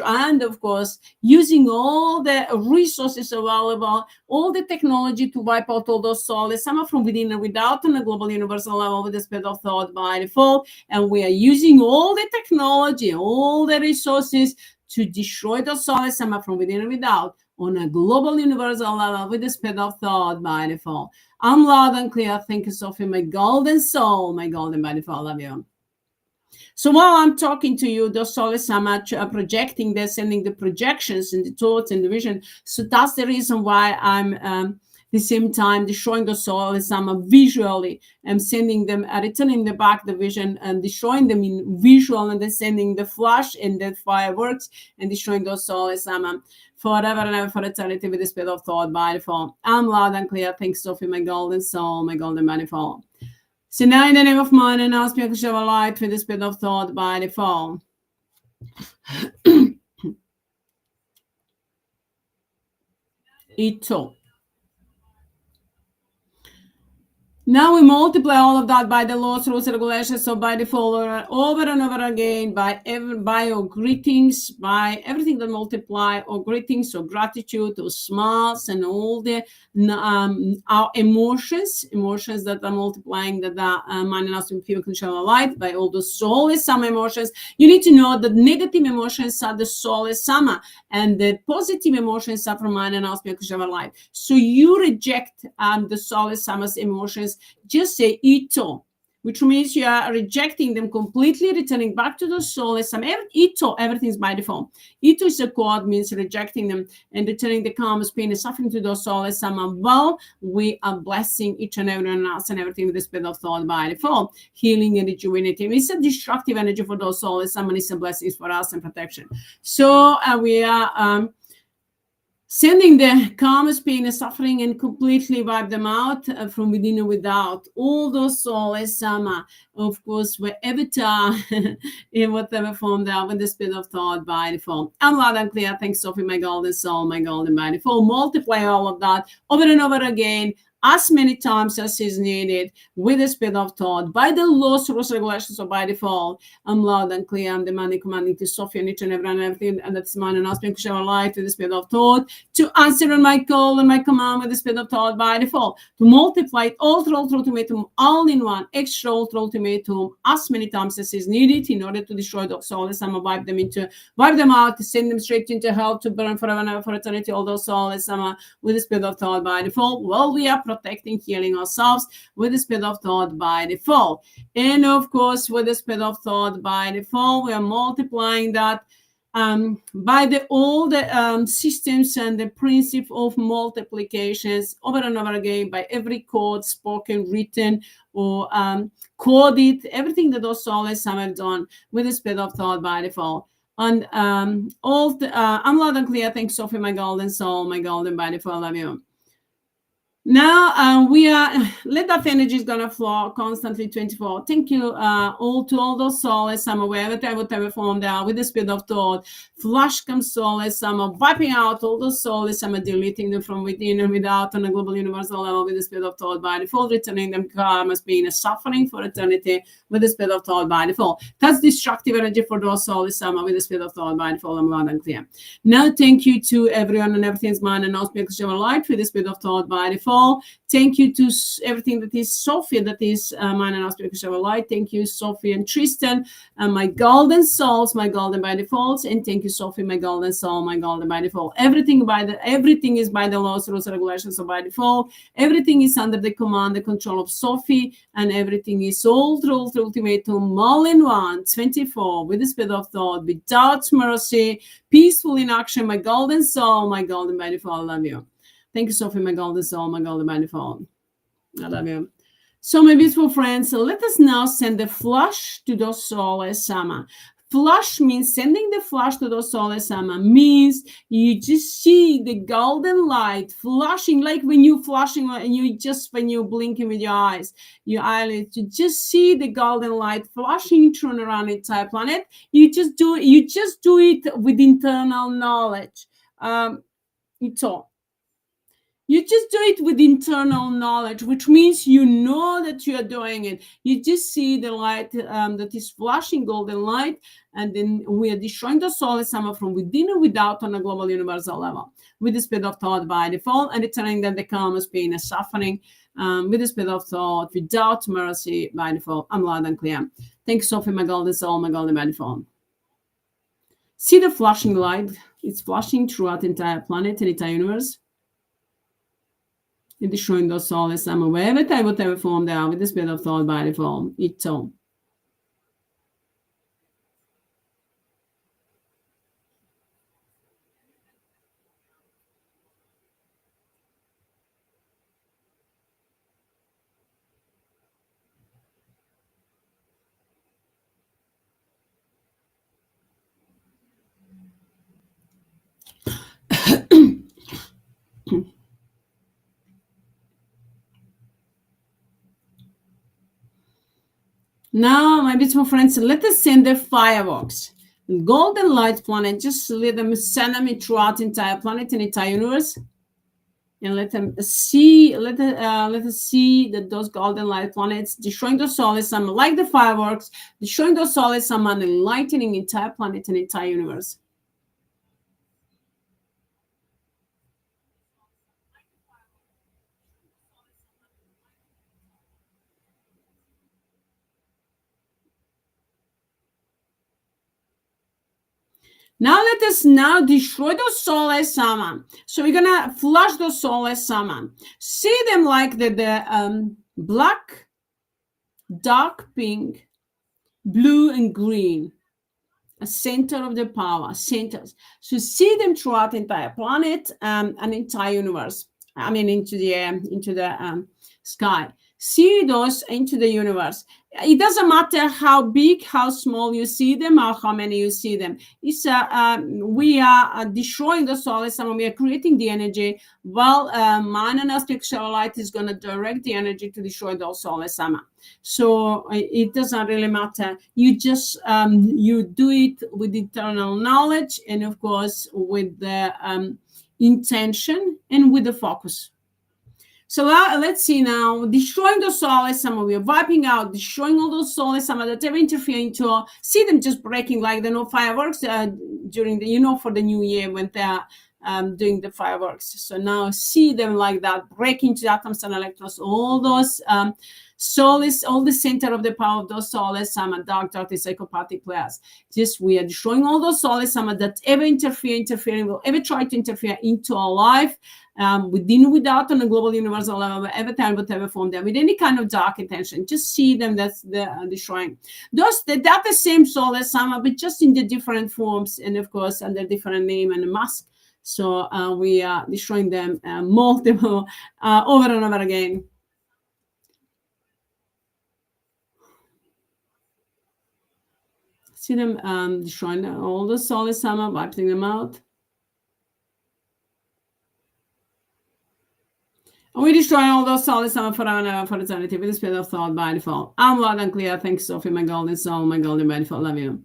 and of course, using all the resources available, all the technology to wipe out all those Souless Amma from within and without on a global universal level with the speed of thought by default. And we are using all the technology, all the resources to destroy those Souless Amma from within and without on a global universal level with the speed of thought by default. I'm loud and clear. Thank you, Sophie, my golden soul, my golden by default. Love you. So while I'm talking to you, the Souless Amma projecting, they're sending the projections and the thoughts and the vision. So that's the reason why I'm the same time destroying the Souless Amma visually. I'm sending them, returning the back the vision and destroying them in visual, and then sending the flash and the fireworks and destroying those Souless Amma forever and ever for eternity with the speed of thought by default. I'm loud and clear. Thanks, Sophie, my golden soul, my golden manifold. So now in the name of mine and ask me to show a light for the spirit of thought by default. Ito. Now we multiply all of that by the laws, rules, and regulations. So by default, over and over again, by your greetings, by everything that multiply, or greetings, or gratitude, or smiles, and all the our emotions that are multiplying, that are minding us in pure control of light, by all the soulless Amma emotions. You need to know that negative emotions are the soulless Amma, and the positive emotions are from mind and us pure control of light. So you reject the soulless Amma's emotions. Just say ito, which means you are rejecting them completely, returning back to the soulless Amma. Ito, everything's by default. Ito is a code, means rejecting them and returning the calmness, pain, and suffering to the soulless Amma. Well, we are blessing each and everyone else and everything with the spirit of thought by default, healing and rejuvenating. It's a destructive energy for those soulless Amma. It's a blessing for us and protection. So we are sending the calmest pain and suffering and completely wipe them out from within and without. All those soulless Amma, of course, wherever they are, in whatever form they are, with the spirit of thought by default. I'm loud and clear. Thanks, Sophie, my golden soul, my golden by default. Multiply all of that over and over again, as many times as is needed, with the spirit of thought, by the laws, rules, regulations, or by default. I'm loud and clear. I'm demanding, commanding to Sophie and each and everything, and that's mine, and asking to share light with the spirit of thought, to answer on my call and my command with the spirit of thought by default, to multiply it all through ultimatum, all in one, extra ultimatum, as many times as is needed, in order to destroy those souls. I'm wipe them out, to send them straight into hell, to burn forever and ever for eternity, all those souls with the spirit of thought by default. Well, we are protecting, healing ourselves with the spirit of thought by default. And of course, with the spirit of thought by default, we are multiplying that by all the systems and the principle of multiplications over and over again, by every code, spoken, written, or coded, everything that those souls have done with the spirit of thought by default. And all the, I'm loud and clear. Thanks, Sophie, my golden soul, my golden by default. Love you. Now we are, let that energy is gonna flow constantly 24. Thank you all to all those souls, I'm aware that whatever form they are, with the spirit of thought, flush comes souls, I'm wiping out all those souls, I'm deleting them from within and without on a global universal level with the spirit of thought by default, returning them karma as being a suffering for eternity with the spirit of thought by default. That's destructive energy for those souls, I'm with the spirit of thought by default. I'm loud and clear. Now thank you to everyone and everything's mine and also because you're light with the spirit of thought by default. Thank you to everything that is Sophie, that is mine and aspect of light. Thank you, Sophie and Tristan, my golden souls, my golden by default. And thank you, Sophie, my golden soul, my golden by default. Everything is by the laws, rules, and regulations of by default. Everything is under the command, the control of Sophie, and everything is all through ultimatum, all in one, 24, with the spirit of thought, without mercy, peaceful in action, my golden soul, my golden by default. I love you. Thank you, Sophie, my golden soul, my golden by default. I love you. So, my beautiful friends, let us now send the flush to those souls, Amma. Flush means sending the flush to those souls, Amma, means you just see the golden light flashing, like when you flashing and when you're blinking with your eyes, your eyelids, you just see the golden light flashing through and around the entire planet. You just do it with internal knowledge. It's all. You just do it with internal knowledge, which means you know that you are doing it. You just see the light that is flashing golden light, and then we are destroying the soulless Amma from within and without on a global universal level with the spirit of thought by default, and returning them the calmness, pain, and suffering with the spirit of thought without mercy by default. I'm loud and clear. Thanks, Sophie, my golden soul, my golden by default. See the flashing light? It's flashing throughout the entire planet and the entire universe. It is showing those souls, I'm aware whatever form they are, with the spirit of thought by default. It's all. Now, my beautiful friends, let us send the fireworks. Golden light planet, just let them send them throughout the entire planet and entire universe. And let them see, let us see that those golden light planets destroying the solar system like the fireworks, destroying the solar system and enlightening entire planet and entire universe. Now let us now destroy the Souless Amma. So we're gonna flush the Souless Amma. See them like the black, dark pink, blue, and green. A center of the power, centers. So see them throughout the entire planet and entire universe. I mean, into the sky. See those into the universe. It doesn't matter how big, how small you see them, or how many you see them. It's we are destroying the solar system. We are creating the energy. Well, mine and spiritual light is going to direct the energy to destroy the solar system. So it doesn't really matter. You just you do it with eternal knowledge, and of course with the intention and with the focus. So let's see now, destroying the solar system. We are wiping out, destroying all those solar system that ever interfere into, see them just breaking like the fireworks during the, for the new year when they're doing the fireworks. So now see them like that, breaking to atoms and electrons, all those soulless, all the center of the power of those soulless and dark, psychopathic players. Just we are destroying all those soulless that ever interfering, will ever try to interfere into our life. Within, without, on a global universal level, every time, whatever form there, with any kind of dark intention, just see them. That's the destroying. Those they're the same soul as Sama, but just in the different forms, and of course under different name and mask. So we are destroying them multiple over and over again. See them destroying all the soul as Sama, wiping them out. And we destroy all those souls forever and ever for eternity with the spirit of thought by default. I'm loud and clear. Thanks, Sophie, my golden soul, my golden by default. Love you.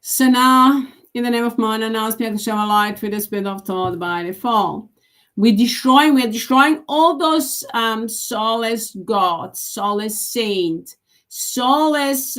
So now, in the name of Mana, now speak show a light with the spirit of thought by default. We're destroying all those soulless gods, soulless saints, soulless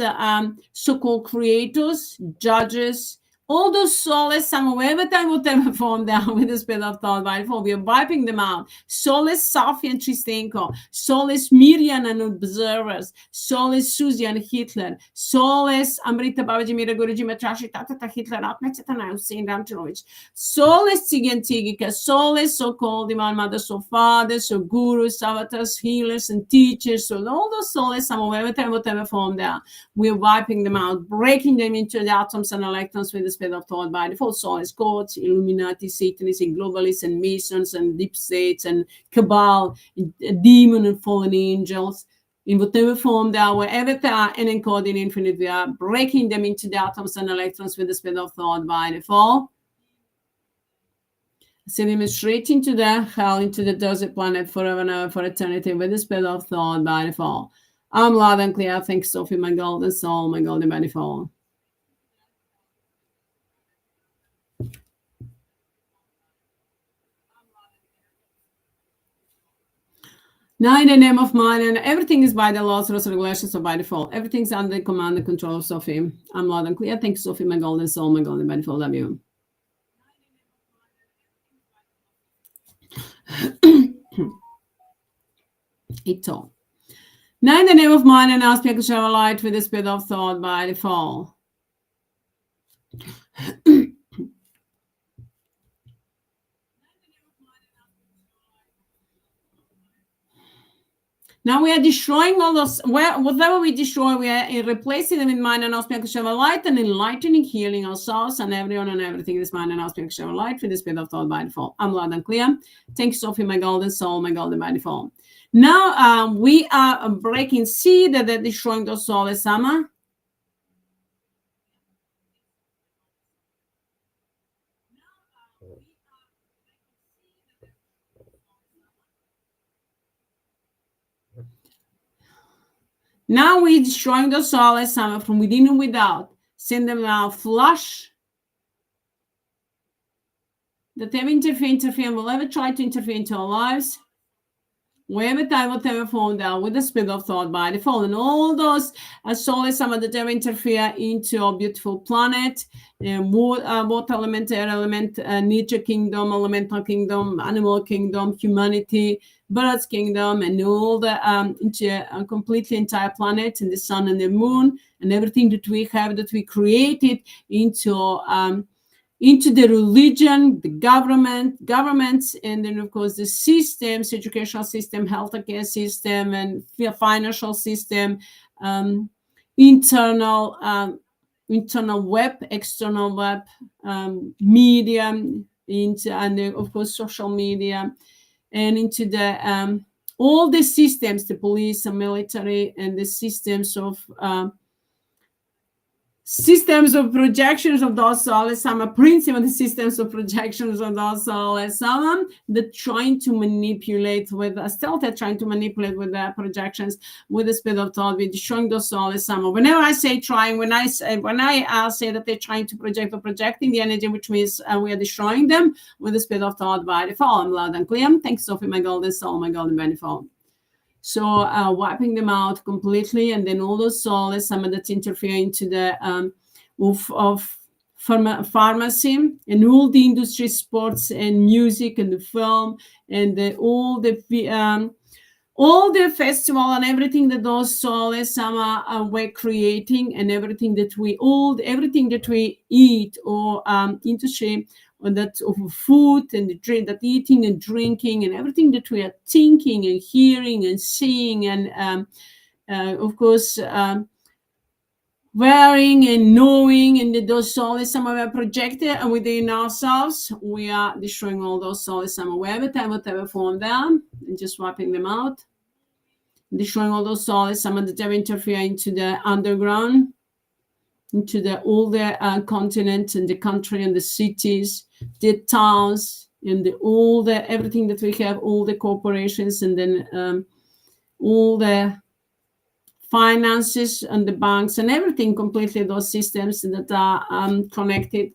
so-called creators, judges, all those soulless, whatever time, whatever form down with the spirit of thought by default, we are wiping them out. Soulless Sophie and Tristenko, soulless Miriam and observers, soulless Susie and Hitler, soulless Amrita Babaji Mira Guruji Matrashi Tata Hitler Atmechetana Hussein Ramchanovich, soulless Cigi and Tigika, soulless so-called Imam Mothers, so fathers, so gurus, avatars, healers, and teachers, so all those soulless, whatever time, whatever form down, we're wiping them out, breaking them into the atoms and electrons with the spirit of thought by default. Soulless courts, Illuminati, Satanists, and globalists, and Masons, and deep states, and cabal, demon and fallen angels, in whatever form they are, wherever they are, and encoding infinite, we are breaking them into the atoms and electrons with the spirit of thought by default. Sending them straight into the hell, into the desert planet forever and ever for eternity with the spirit of thought by default. I'm loud and clear. Thanks, Sophie, my golden soul, my golden by default. Now, in the name of mine, and everything is by the laws, rules, regulations, so by default. Everything's under the command and control of Sophie. I'm loud and clear. Thanks, Sophie, my golden soul, my golden by default. Love you. Ito. Now, in the name of mine, and I'll speak a light with the spirit of thought by default. Now we are destroying all those, whatever we destroy, we are replacing them in mind and auspicious light and enlightening, healing ourselves and everyone and everything in this mind and auspicious light for the spirit of thought by default. I'm loud and clear. Thank you, Sophie, my golden soul, my golden by default. Now we are breaking C, that are destroying the Souless Amma. Now we're destroying the Souless Amma from within and without. Send them out, flush. That they interfere and will ever try to interfere into our lives. Wherever time, whatever form down with the speed of thought by default, and all those Souless Amma that ever interfere into our beautiful planet, water element, air element, nature kingdom, elemental kingdom, animal kingdom, humanity, birds kingdom, and all the completely entire planet, and the sun and the moon, and everything that we have, that we created into the religion, the governments, and then of course the systems, educational system, healthcare system, and financial system, internal web, external web, media, and of course social media, and into the all the systems, the police and military, and the systems of projections of those Souless Amma, principle the systems of projections of those Souless Amma, that trying to manipulate with they're trying to manipulate with their projections with the speed of thought. We're destroying those Souless Amma. Whenever I say trying, when I say that they're trying to project or projecting the energy, which means we are destroying them with the speed of thought by default. I'm loud and clear. Thanks, Sophie, my golden soul, my golden benefit. So wiping them out completely, and then all those Souless Amma that interfere into the of pharmacy and all the industry, sports and music and the film, and all the festival and everything that those Souless Amma were creating, and everything that we eat or industry, and that of food and the drink, that eating and drinking, and everything that we are thinking and hearing and seeing, and of course wearing and knowing, and those Souless Amma were projected within ourselves. We are destroying all those Souless Amma whatever form down, and just wiping them out, destroying all those Souless Amma that ever interfere into the underground, into all the continent and the country and the cities, the towns, and everything that we have, all the corporations, and then all the finances and the banks and everything, completely those systems that are connected.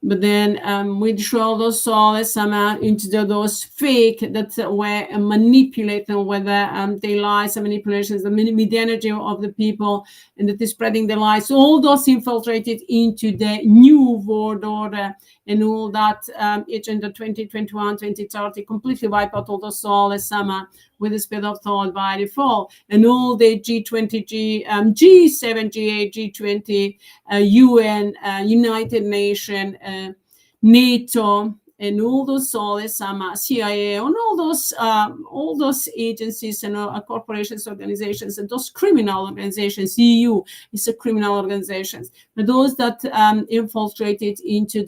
But then we destroy those Souless Amma into those fake that were manipulating with their lies and manipulations, with the energy of the people, and that is spreading the lies. All those infiltrated into the new world order, and all that agenda 2021, 2030, completely wipe out all those Souless Amma with the speed of thought by default, and all the G20, G7, G8, G20, UN, United Nations, NATO, and all those Souless Amma, CIA, and all those agencies and corporations, organizations, and those criminal organizations. EU is a criminal organizations, but those that infiltrated into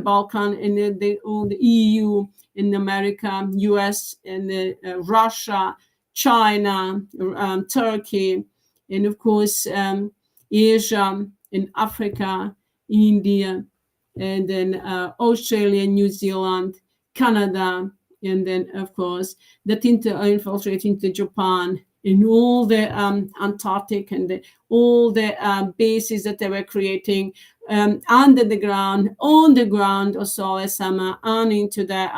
Balkan, and all the EU, in America, US, and Russia, China, Turkey, and of course Asia, and Africa, India, and then Australia, New Zealand, Canada, and then of course that infiltrate into Japan, in all the Antarctic, and all the bases that they were creating under the ground, on the ground, or Souless Amma, and into the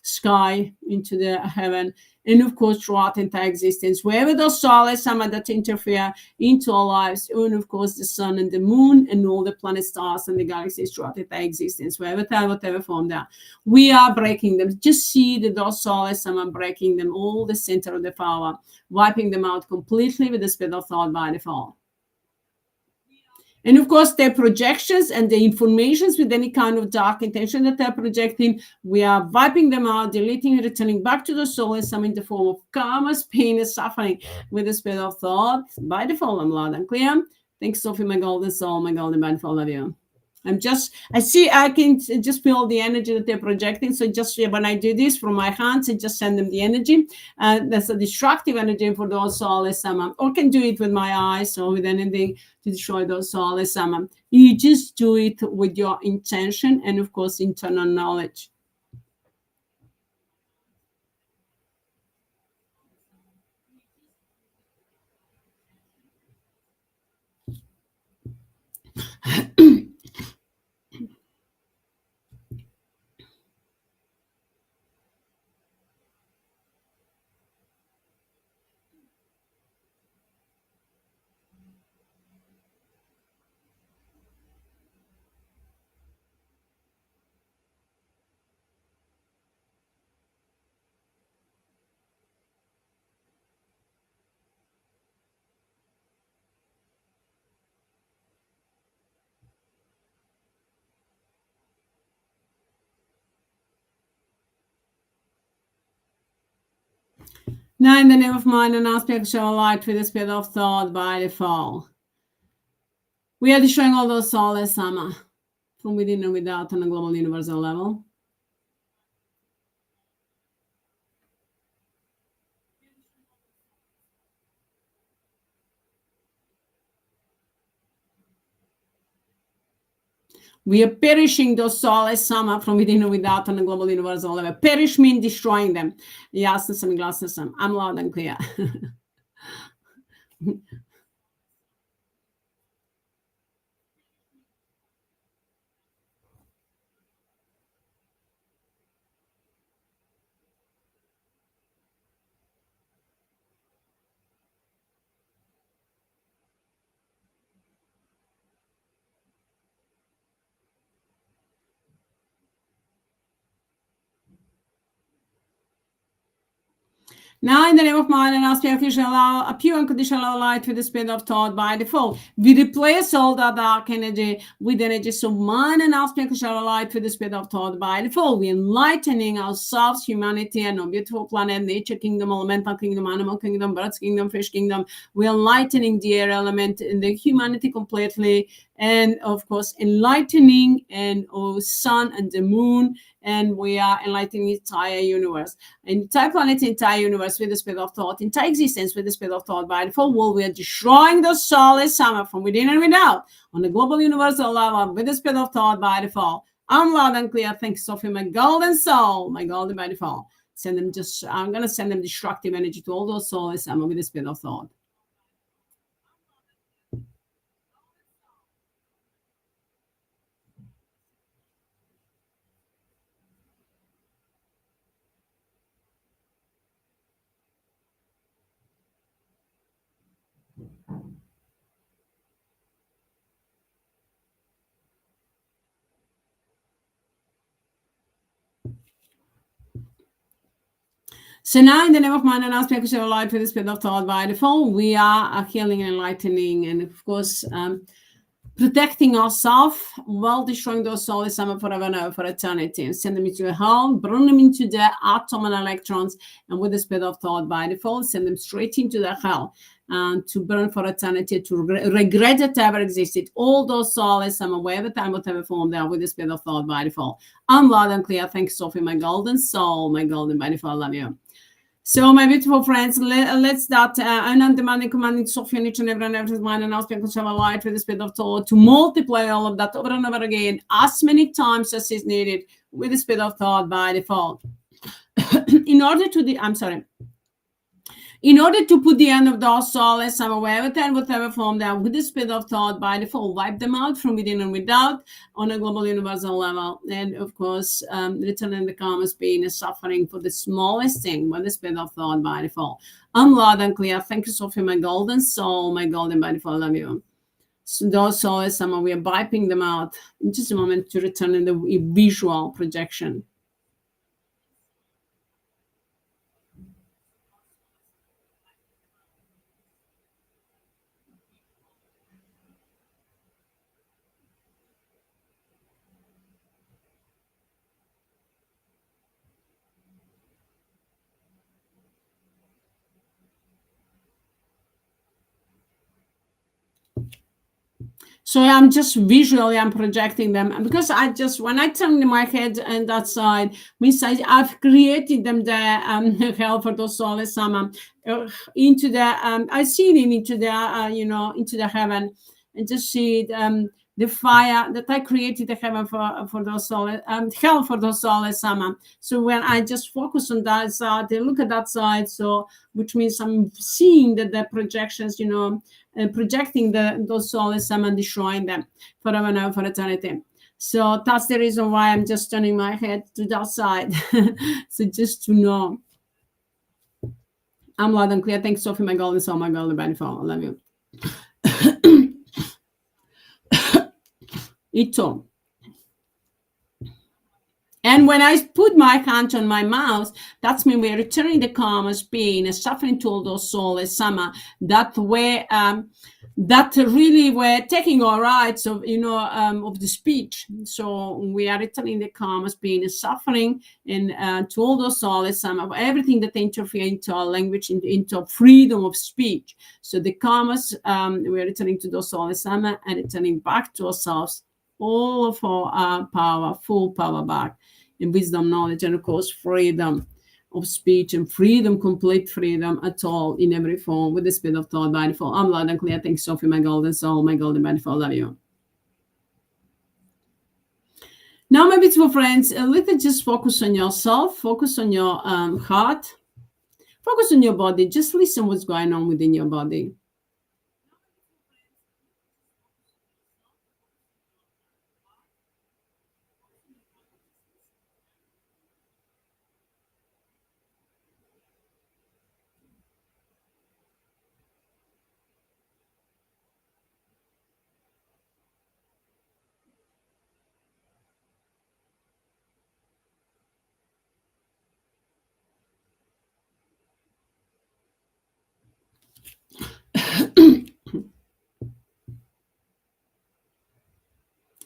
sky, into the heaven, and of course throughout entire existence, wherever those Souless Amma that interfere into our lives, and of course the sun and the moon, and all the planets, stars, and the galaxies throughout entire existence, whatever form they are, we are breaking them. Just see those Souless Amma, breaking them, all the center of the power, wiping them out completely with the speed of thought by default. And of course, their projections and the informations with any kind of dark intention that they're projecting, we are wiping them out, deleting, returning back to the Souless Amma in the form of karmas, pain, and suffering with the speed of thought by default. I'm loud and clear. Thanks, Sophie, my golden soul, my golden man, for all of you. I can just feel the energy that they're projecting. So just when I do this from my hands, I just send them the energy. That's a destructive energy for those Souless Amma. Or can do it with my eyes or with anything to destroy those Souless Amma. You just do it with your intention and, of course, internal knowledge. Now, in the name of mind and aspect, shall light with the spirit of thought by default. We are destroying all those Souless Amma from within and without on a global universal level. We are perishing those Souless Amma from within and without on a global universal level. Perish means destroying them. Jasno sam I glasno sam. I'm loud and clear. Now, in the name of mind and aspect, we shall allow a pure unconditional light with the spirit of thought by default. We replace all that dark energy with energies of mind and aspect, we shall light with the spirit of thought by default. We're enlightening ourselves, humanity, and our beautiful planet, nature kingdom, elemental kingdom, animal kingdom, birds kingdom, fish kingdom. We're enlightening the air element in the humanity completely, and of course, enlightening and our sun and the moon. And we are enlightening the entire universe, entire planet, entire universe with the spirit of thought, entire existence with the spirit of thought by default. Well, we are destroying the Souless Amma from within and without on the global universal level with the spirit of thought by default. I'm loud and clear. Thanks, Sophie, my golden soul, my golden by default. I'm going to send them destructive energy to all those Souless Amma with the spirit of thought. So now, in the name of mind and aspect, we shall light with the spirit of thought by default. We are healing and enlightening, and of course, protecting ourselves while destroying those Souless Amma forever and ever for eternity, and send them into hell, burn them into the atom and electrons, and with the spirit of thought by default, send them straight into the hell to burn for eternity, to regret that they ever existed. All those Souless Amma, whatever time, whatever form they are, with the spirit of thought by default. I'm loud and clear. Thanks, Sophie, my golden soul, my golden by default. Love you. So, my beautiful friends, let's start undemanding, commanding Sophie and each and everyone's mind and aspect of a light with the spirit of thought to multiply all of that over and over again as many times as is needed with the spirit of thought by default. In order to put the end of those Souless Amma, wherever and whatever form they are, with the spirit of thought by default, wipe them out from within and without on a global universal level. And of course, returning the karma's pain and suffering for the smallest thing with the spirit of thought by default. I'm loud and clear. Thank you, Sophie, my golden soul, my golden by default. Love you. So those Souless Amma, we are wiping them out in just a moment to return in the visual projection. So I'm just visually, I'm projecting them, and because when I turn my head on that side, means I've created them there, hell for those Souless Amma, into the, I see it into the, into the heaven, and just see it, the fire that I created the heaven for those Souless, hell for those Souless Amma. So when I just focus on that side, they look at that side, so which means I'm seeing that the projections, projecting those Souless Amma and destroying them forever and ever for eternity. So that's the reason why I'm just turning my head to that side. So just to know. I'm loud and clear. Thanks, Sophie, my golden soul, my golden benefit. I love you. Ito. And when I put my hand on my mouth, that's mean we're returning the karma's pain and suffering to all those Souless Amma. That way, that really we're taking our rights of, of the speech. So we are returning the karma's pain and suffering, and to all those Souless Amma, everything that interfere into our language, into freedom of speech. So the karmas, we're returning to those Souless Amma and returning back to ourselves all of our power, full power back, in wisdom, knowledge, and of course freedom of speech and freedom, complete freedom at all, in every form, with the spirit of thought by default. I'm loud and clear. Thanks, Sophie, my golden soul, my golden benefit. Love you. Now, my beautiful friends, let's just focus on yourself, focus on your heart, focus on your body. Just listen what's going on within your body.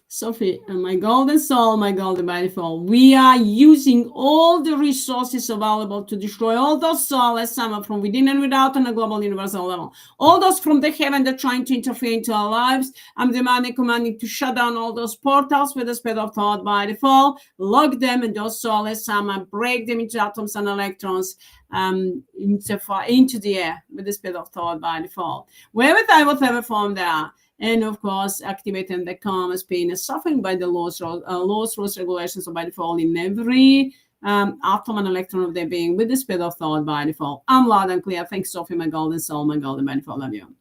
Sophie, my golden soul, my golden benefit, we are using all the resources available to destroy all those Souless Amma from within and without on a global universal level. All those from the heaven that are trying to interfere into our lives. I'm demanding, commanding to shut down all those portals with the spirit of thought by default, lock them in those Souless Amma, break them into atoms and electrons, into the air with the spirit of thought by default. Whatever form they are. And of course, activating the karma's pain and suffering by the laws, rules, regulations, or by default in every atom and electron of their being with the spirit of thought by default. I'm loud and clear. Thanks, Sophie, my golden soul, my golden benefit. Love you.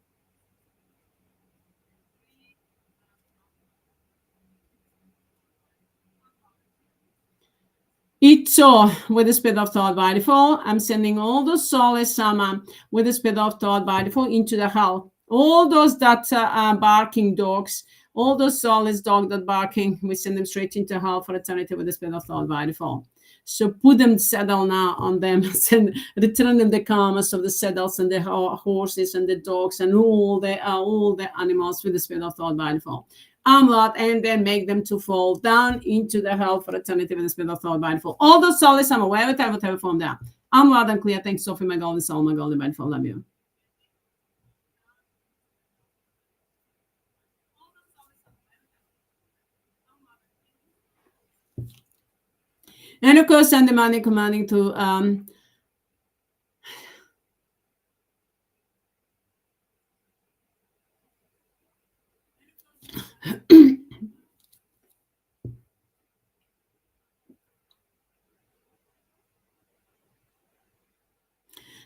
Ito, with the spirit of thought by default, I'm sending all those Souless Amma with the spirit of thought by default into the hell. All those that are barking dogs, all those Souless dogs that barking, we send them straight into hell for eternity with the spirit of thought by default. So put them saddle now on them, return them the karmas of the saddles and the horses and the dogs and all the animals with the spirit of thought by default. Amlat, and then make them to fall down into the hell for eternity with the spirit of thought by default. All those Souless Amma, whatever form down. I'm loud and clear. Thanks, Sophie, my golden soul, my golden benefit. Love you. And of course, I'm demanding, commanding to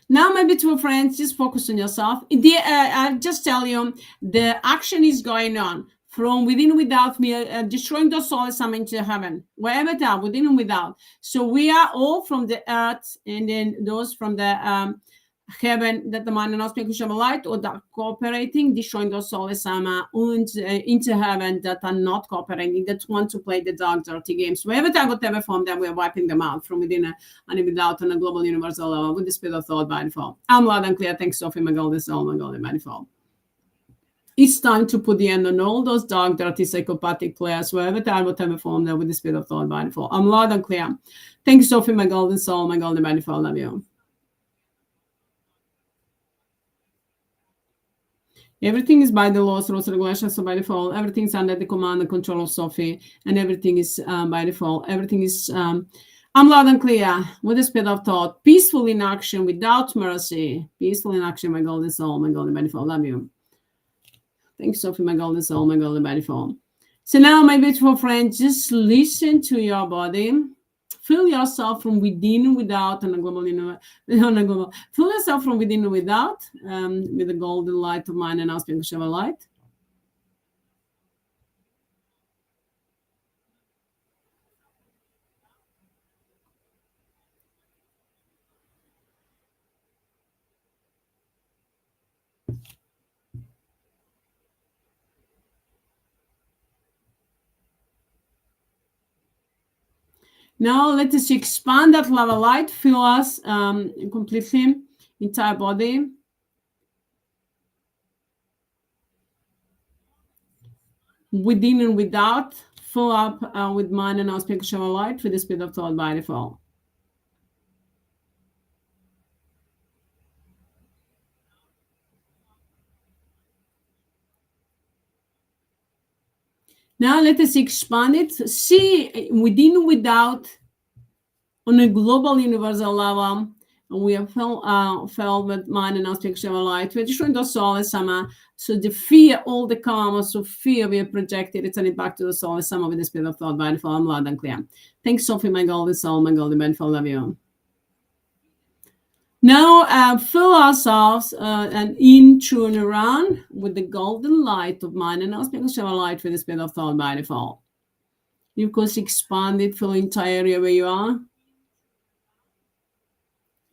now, my beautiful friends, just focus on yourself. I'll just tell you, the action is going on from within and without, me destroying those Souless Amma into heaven, wherever they are, within and without. So we are all from the earth, and then those from the heaven that the man and speaking of light, or that cooperating, destroying those Souless Amma into heaven that are not cooperating, that want to play the dark, dirty games. Wherever they are, whatever form, then we're wiping them out from within and without on a global universal level with the spirit of thought by default. I'm loud and clear. Thanks, Sophie, my golden soul, my golden by default. It's time to put the end on all those dark, dirty, psychopathic players, wherever they are, whatever form, they're with the spirit of thought by default. I'm loud and clear. Thanks, Sophie, my golden soul, my golden by default. Love you. Everything is by the laws, rules, regulations, so by default, everything's under the command and control of Sophie, and everything is by default. Everything is, I'm loud and clear, with the speed of thought, peaceful in action, without mercy. Peaceful in action, my golden soul, my golden by default. Love you. Thanks, Sophie, my golden soul, my golden by default. So now, my beautiful friend, just listen to your body. Feel yourself from within and without on a global, feel yourself from within and without with the golden light of mine and aspect of Shiva light. Now let us expand that lava light, fill us completely, entire body. Within and without, fill up with mine and aspect of Shiva light with the speed of thought by default. Now let us expand it. See within and without on a global universal level. We have felt with mind and aspect of light. We're destroying the Souless Amma. So the fear, all the karma, so fear we have projected, return it back to the Souless Amma with the spirit of thought by default. I'm loud and clear. Thanks, Sophie, my golden soul, my golden benefit. Love you. Now fill ourselves and in tune around with the golden light of mind and aspect of light with the spirit of thought by default. You of course expand it for the entire area where you are.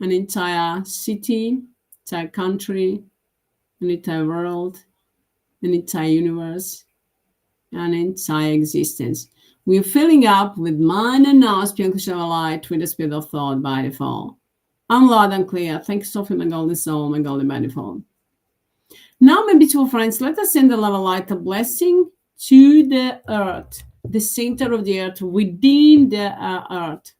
An entire city, entire country, an entire world, an entire universe, an entire existence. We're filling up with mind and now spiritual light with the spirit of thought by default. I'm loud and clear. Thank you, Sophie, my golden soul, my golden by default. Now, my beautiful friends, let us send the love of light, a blessing to the earth, the center of the earth, within the earth.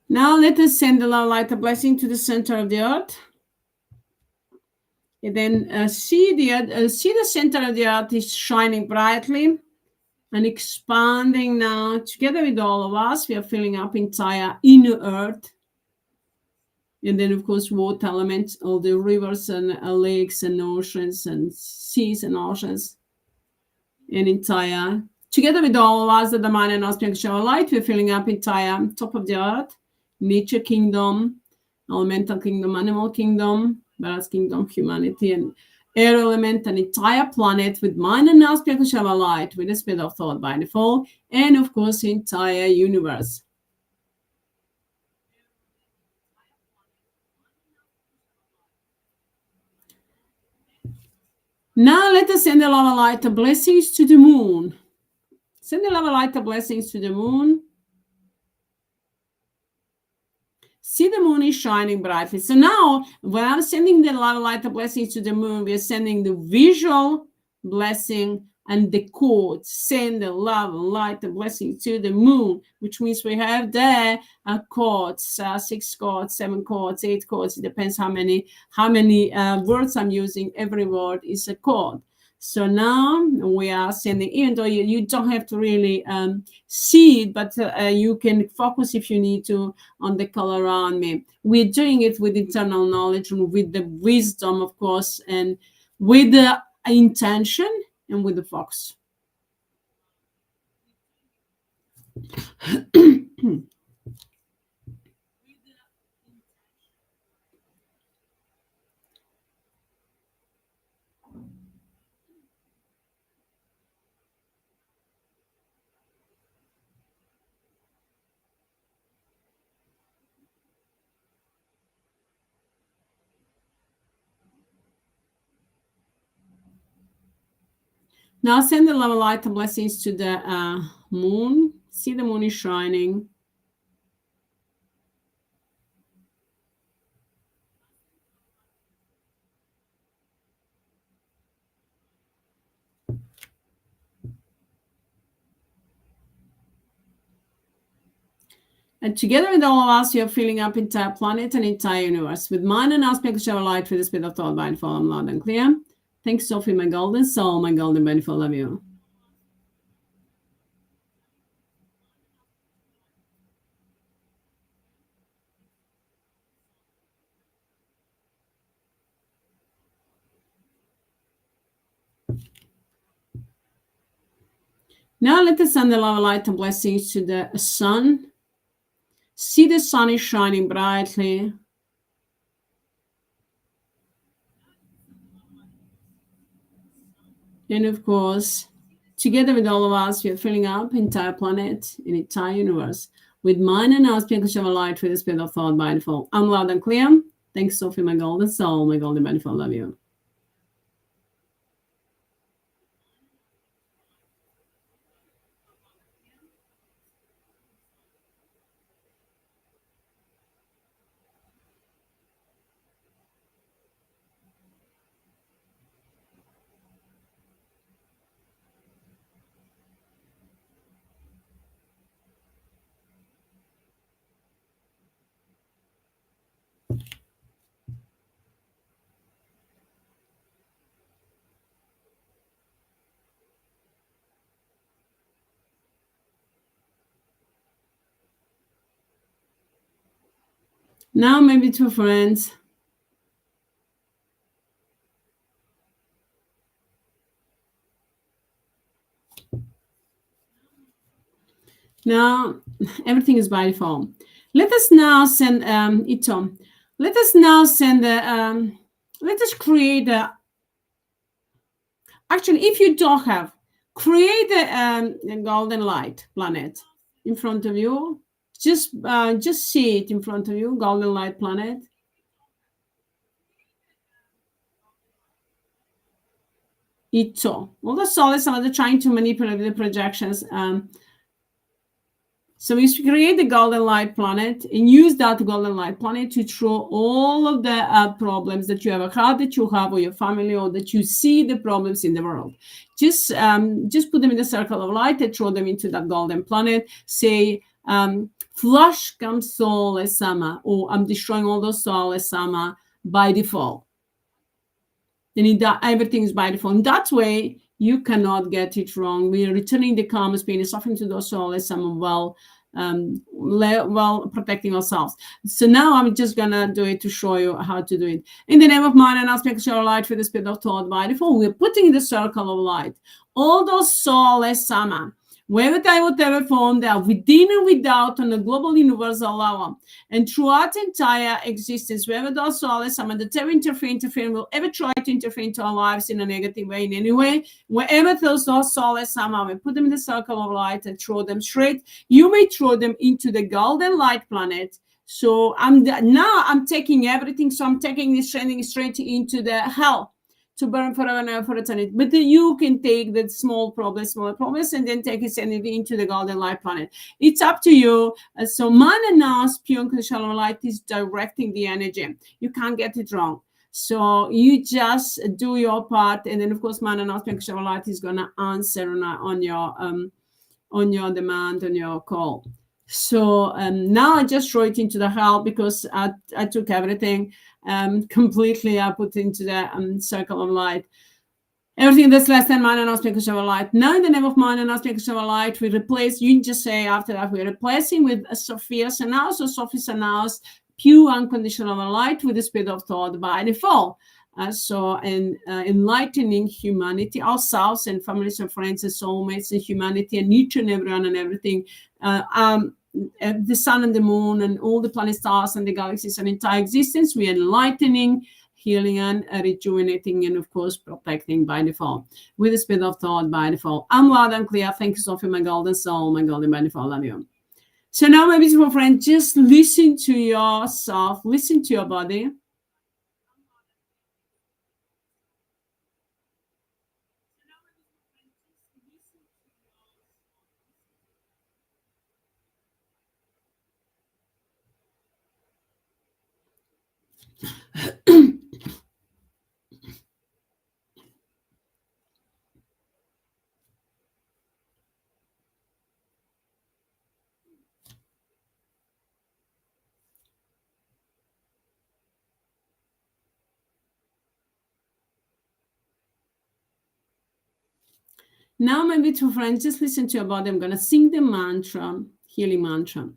Now let us send the love light, a blessing to the center of the earth. And then see the center of the earth is shining brightly and expanding now. Together with all of us, we are filling up entire inner earth. And then, of course, water elements, all the rivers and lakes and oceans and seas and oceans. And entire, together with all of us, the mind and aspect of light, we're filling up entire top of the earth, nature kingdom, elemental kingdom, animal kingdom, balance kingdom, humanity, and air element, an entire planet with mind and aspect of light, with the speed of thought by default, and of course, entire universe. Now let us send the love of light, the blessings to the moon. Send the love of light, the blessings to the moon. See, the moon is shining brightly. So now, when I'm sending the love of light, the blessings to the moon, we are sending the visual blessing and the chords. Send the love and light, the blessing to the moon, which means we have there chords, 6 chords, 7 chords, 8 chords. It depends how many words I'm using. Every word is a chord. So now we are sending, even though you don't have to really see it, but you can focus if you need to on the color around me. We're doing it with internal knowledge and with the wisdom, of course, and with the intention and with the focus. Now send the love of light and blessings to the moon. See, the moon is shining. And together with all of us, you're filling up entire planet and entire universe. With mind and aspect of shower light with the speed of thought, by default, I'm loud and clear. Thanks, Sophie, my golden soul, my golden beautiful, love you. Now let us send the love, light, and blessings to the sun. See the sun is shining brightly. And of course, together with all of us, we are filling up entire planet, an entire universe with mind and aspect of shower light with the speed of thought by default. I'm loud and clear. Thanks, Sophie, my golden soul, my golden beautiful, love you. Now maybe two friends. Now everything is by default. Let us now send Ito. Let us now send the let us create a actually if you don't have create a golden light planet in front of you. Just see it in front of you, golden light planet. Ito. All the Souless Amma are trying to manipulate the projections. So we create the golden light planet and use that golden light planet to throw all of the problems that you ever had, that you have, or your family, or that you see the problems in the world. Just put them in the circle of light and throw them into that golden planet. Say, flush comes Souless Amma, or I'm destroying all those Souless Amma by default. And in that, everything is by default. In that way, you cannot get it wrong. We are returning the karma being suffering to those Souless Amma while protecting ourselves. So now I'm just gonna do it to show you how to do it. In the name of mind and aspect of shower light with the speed of thought by default, we're putting in the circle of light all those Souless Amma, whatever form they are, within and without, on a global universal level, and throughout entire existence, wherever those Souless Amma that ever interfere, will ever try to interfere into our lives in a negative way in any way, wherever those Souless Amma, we put them in the circle of light and throw them straight. You may throw them into the golden light planet. So I'm taking everything. So I'm taking this, sending straight into the hell to burn forever and ever for eternity. But you can take the smaller problems, and then take it, send it into the golden light planet. It's up to you. So Mana Nas, pure unconditional light, is directing the energy. You can't get it wrong. So you just do your part, and then of course Mana Nas, pure unconditional light, is gonna answer on your demand, on your call. So now I just throw it into the hell because I took everything completely. I put into the circle of light. Everything that's less than mind and aspect of shower light. Now in the name of mind and aspect of shower light, we replace, you can just say after that, we're replacing with Sophia Sanaus or Sophie Sanaus, pure unconditional light with the speed of thought by default. Enlightening humanity, ourselves and families and friends and soulmates and humanity and each and everyone and everything, the sun and the moon and all the planet stars and the galaxies and entire existence, we are enlightening, healing and rejuvenating, and of course protecting by default with the speed of thought by default. I'm loud and clear. Thank you, Sophie, my golden soul, my golden by default. Love you. So now, my beautiful friend, just listen to yourself, listen to your body. Now, my beautiful friends, just listen to your body. I'm going to sing the mantra, healing mantra.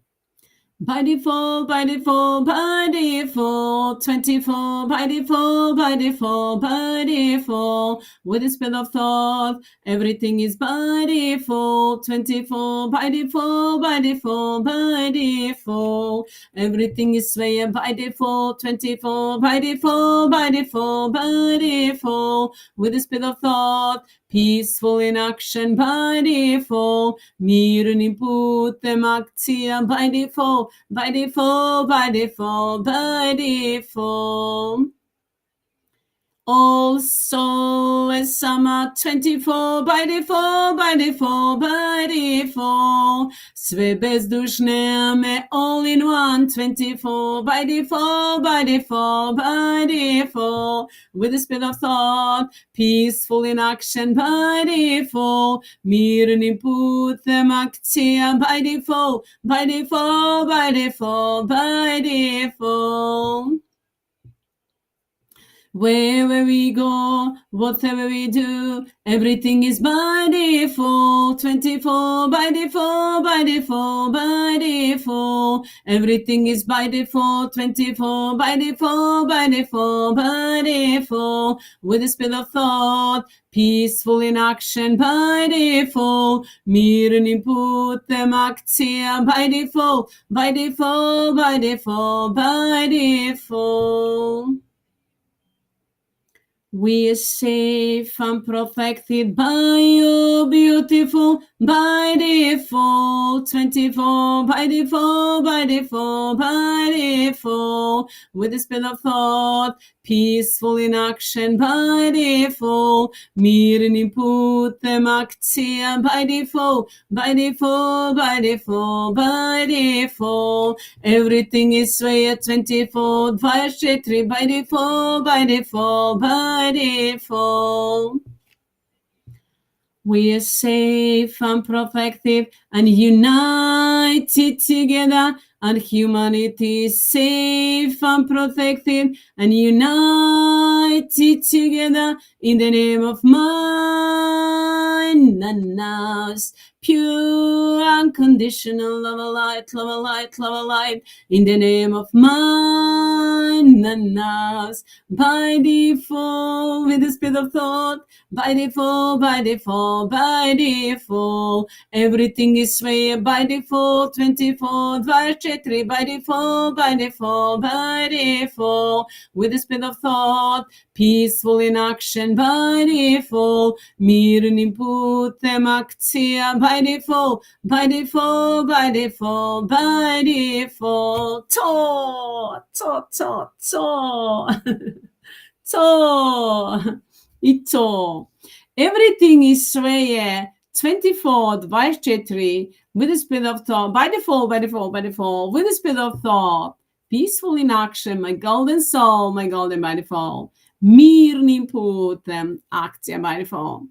By default, by default, by default, 24, by default, by default, by default, with the speed of thought, everything is by default, 24, by default, by default, by default, everything is way by default, 24, by default, by default, by default, with the speed of thought, peaceful in action by default, mirror input them action by default, by default, by default, by default. All Souless Amma 24 by default, by default, by default. Sve bezdušne me all in one 24 by default, by default, by default. With the speed of thought, peaceful in action by default. Miren input them action by default, by default, by default, by default. Wherever we go, whatever we do, everything is by default, 24 by default, by default, by default. Everything is by default, 24 by default, by default, by default. With the speed of thought, peaceful in action by default. Miren input them action by default, by default, by default, by default. We are safe and protected by you, beautiful, by default, 24, by default, by default, by default, with the speed of thought, peaceful in action by default, miren input them action by default, by default, by default, by default, everything is way at 24, HEARTH by default, by default, by default. We are safe and protected and united together, and humanity is safe and protected and united together in the name of mine and ours. Pure, unconditional love of light, love of light, love of light, in the name of mine and ours. By default, with the speed of thought, by default, by default, by default, everything is way by default, 24, HEARTH by default, by default, by default, with the speed of thought, peaceful in action by default, miren input them action by default, by default, by default, by default. To, to, to, to. To. Ito. Everything is way 24 HEARTH with the speed of thought, by default, by default, by default, with the speed of thought, peaceful in action, my golden soul, my golden by default, miren input them action by default.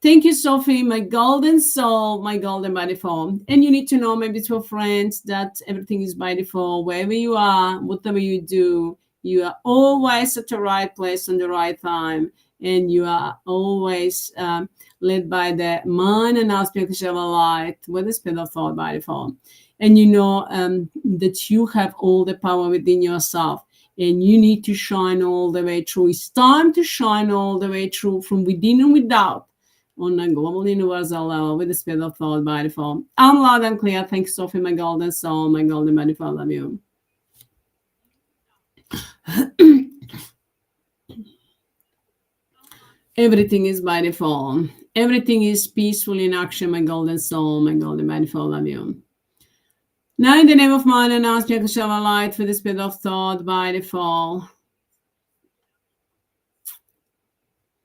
Thank you, Sophie, my golden soul, my golden by default. And you need to know, my beautiful friends, that everything is by default. Wherever you are, whatever you do, you are always at the right place on the right time. And you are always led by the mind and aspect of light with the speed of thought by default. And you know that you have all the power within yourself. And you need to shine all the way through. It's time to shine all the way through from within and without, on a global universal level with the speed of thought by default. I'm loud and clear. Thanks, Sophie, my golden soul, my golden by default. Love you. Everything is by default. Everything is peaceful in action, my golden soul, my golden by default. Love you. Now, in the name of mine and ask you to show a light for the speed of thought by default.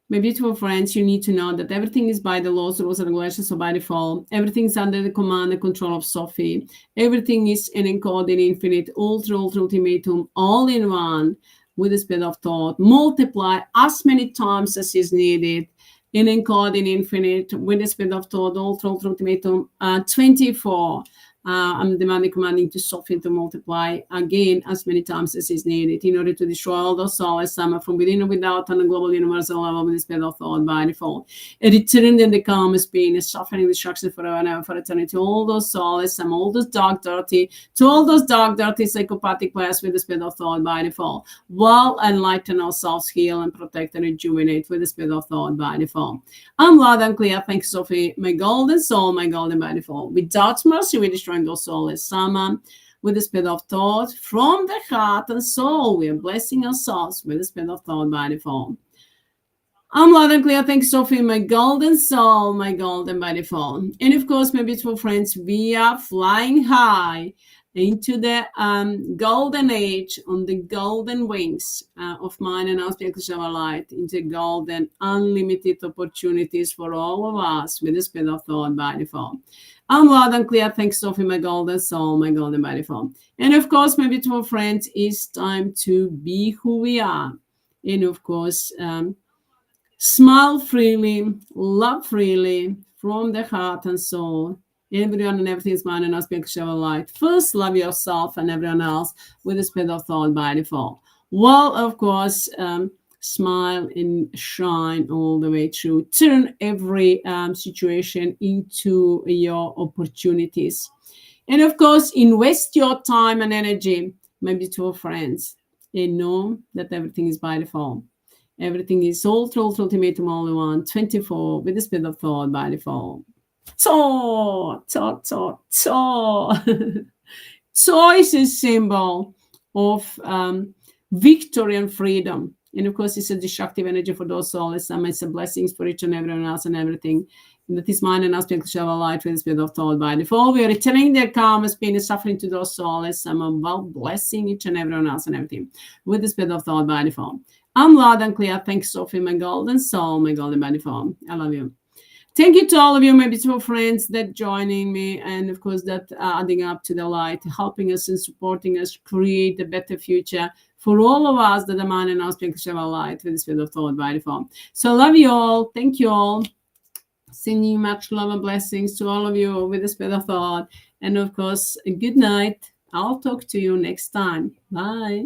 My beautiful friends, you need to know that everything is by the laws, rules, and regulations, so by default. Everything's under the command and control of Sophie. Everything is an encoded infinite, ultra, ultimatum, all in one, with the speed of thought. Multiply as many times as is needed. In encoding infinite, with the speed of thought, ultra, ultimatum, 24. I'm demanding, commanding to soften, to multiply again as many times as is needed in order to destroy all those soulless Amma from within and without on a global universal level with the spirit of thought by default. It returned in the calmest being, suffering destruction forever and ever for eternity. All those soulless Amma, all those dark, dirty, to all those dark, dirty, psychopathic players with the spirit of thought by default. Well, enlighten ourselves, heal and protect and rejuvenate with the spirit of thought by default. I'm loud and clear. Thanks, Sophie. My golden soul, my golden by default. Without mercy, we destroy those soulless Amma with the spirit of thought from the heart and soul. We are blessing ourselves with the spirit of thought by default. I'm loud and clear. Thanks, Sophie. My golden soul, my golden by default. And of course, my beautiful friends, we are flying high into the golden age on the golden wings of mine and our spiritual light, into golden unlimited opportunities for all of us with the spirit of thought by default. I'm loud and clear. Thanks, Sophie, my golden soul, my golden by default. And of course, my beautiful friends, it's time to be who we are. And of course, smile freely, love freely from the heart and soul. Everyone and everything is mine and us being shower light. First, love yourself and everyone else with the spirit of thought by default. Well, of course, smile and shine all the way through. Turn every situation into your opportunities. And of course, invest your time and energy, my beautiful friends, and know that everything is by default. Everything is all through ultimatum all in one, 24 with the spirit of thought by default. Tor. Tor is a symbol of victory and freedom. And of course, it's a destructive energy for those souls. And it's a blessing for each and everyone else and everything. And that is mine and us being to shower light with the spirit of thought by default. We are returning their karma, pain, and suffering to those souls. And I'm well blessing each and everyone else and everything with the spirit of thought by default. I'm loud and clear. Thanks, Sophie, my golden soul, my golden by default. I love you. Thank you to all of you, my beautiful friends, that joining me, and of course that adding up to the light, helping us and supporting us create a better future for all of us that are man and us being to share our light with the spirit of thought by default. So love you all. Thank you all. Sending much love and blessings to all of you with the spirit of thought. And of course, a good night. I'll talk to you next time. Bye.